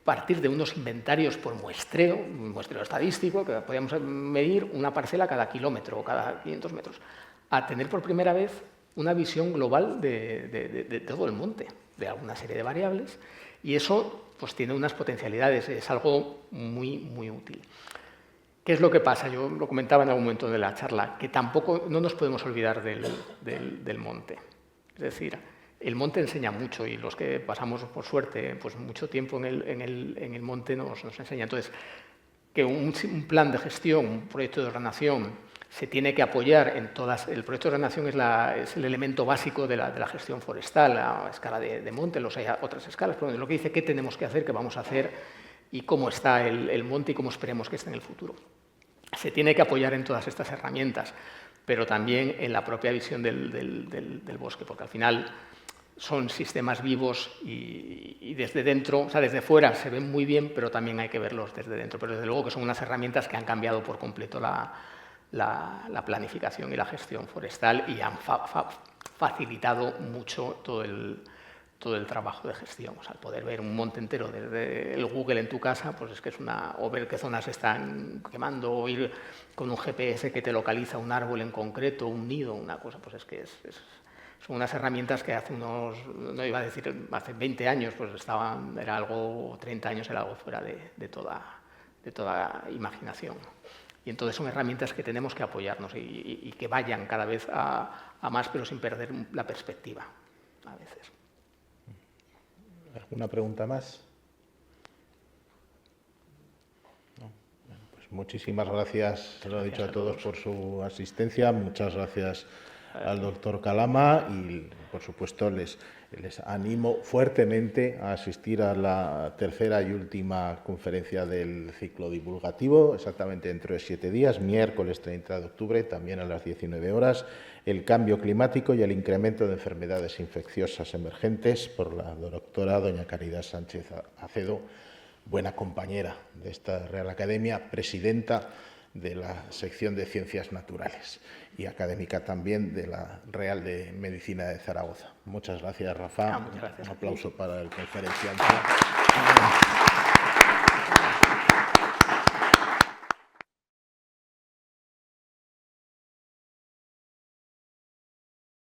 partir de unos inventarios por muestreo, un muestreo estadístico, que podíamos medir una parcela cada kilómetro o cada 500 metros, a tener por primera vez una visión global de todo el monte, de alguna serie de variables, y eso pues, tiene unas potencialidades, es algo muy, muy útil. ¿Qué es lo que pasa? Yo lo comentaba en algún momento de la charla, que tampoco no nos podemos olvidar del monte. Es decir, el monte enseña mucho y los que pasamos, por suerte, pues mucho tiempo en el monte nos enseña. Entonces, que un plan de gestión, un proyecto de ordenación, se tiene que apoyar en todas. El proyecto de ordenación es el elemento básico de la gestión forestal, a escala de monte, hay otras escalas, pero lo que dice qué tenemos que hacer, qué vamos a hacer y cómo está el monte y cómo esperemos que esté en el futuro. Se tiene que apoyar en todas estas herramientas, pero también en la propia visión del bosque, porque al final son sistemas vivos y desde dentro, o sea, desde fuera se ven muy bien, pero también hay que verlos desde dentro. Pero desde luego que son unas herramientas que han cambiado por completo la planificación y la gestión forestal y han facilitado mucho todo el trabajo de gestión. O sea, el poder ver un monte entero desde el Google en tu casa, pues es que o ver qué zonas están quemando, o ir con un GPS que te localiza un árbol en concreto, un nido, una cosa, pues es que son unas herramientas que hace no iba a decir, hace 20 años, pues era algo, 30 años era algo fuera de toda imaginación. Y entonces son herramientas que tenemos que apoyarnos y que vayan cada vez a más, pero sin perder la perspectiva, a veces. ¿Alguna pregunta más? No. Bueno, pues muchísimas gracias, se lo he dicho a todos por su asistencia. Muchas gracias al doctor Calama y, por supuesto, les animo fuertemente a asistir a la tercera y última conferencia del ciclo divulgativo, exactamente dentro de 7 días, miércoles 30 de octubre, también a las 19 horas, el cambio climático y el incremento de enfermedades infecciosas emergentes, por la doctora doña Caridad Sánchez Acedo, buena compañera de esta Real Academia, presidenta de la sección de Ciencias Naturales y académica también de la Real de Medicina de Zaragoza. Muchas gracias, Rafa. Muchas gracias. Un aplauso para el conferenciante.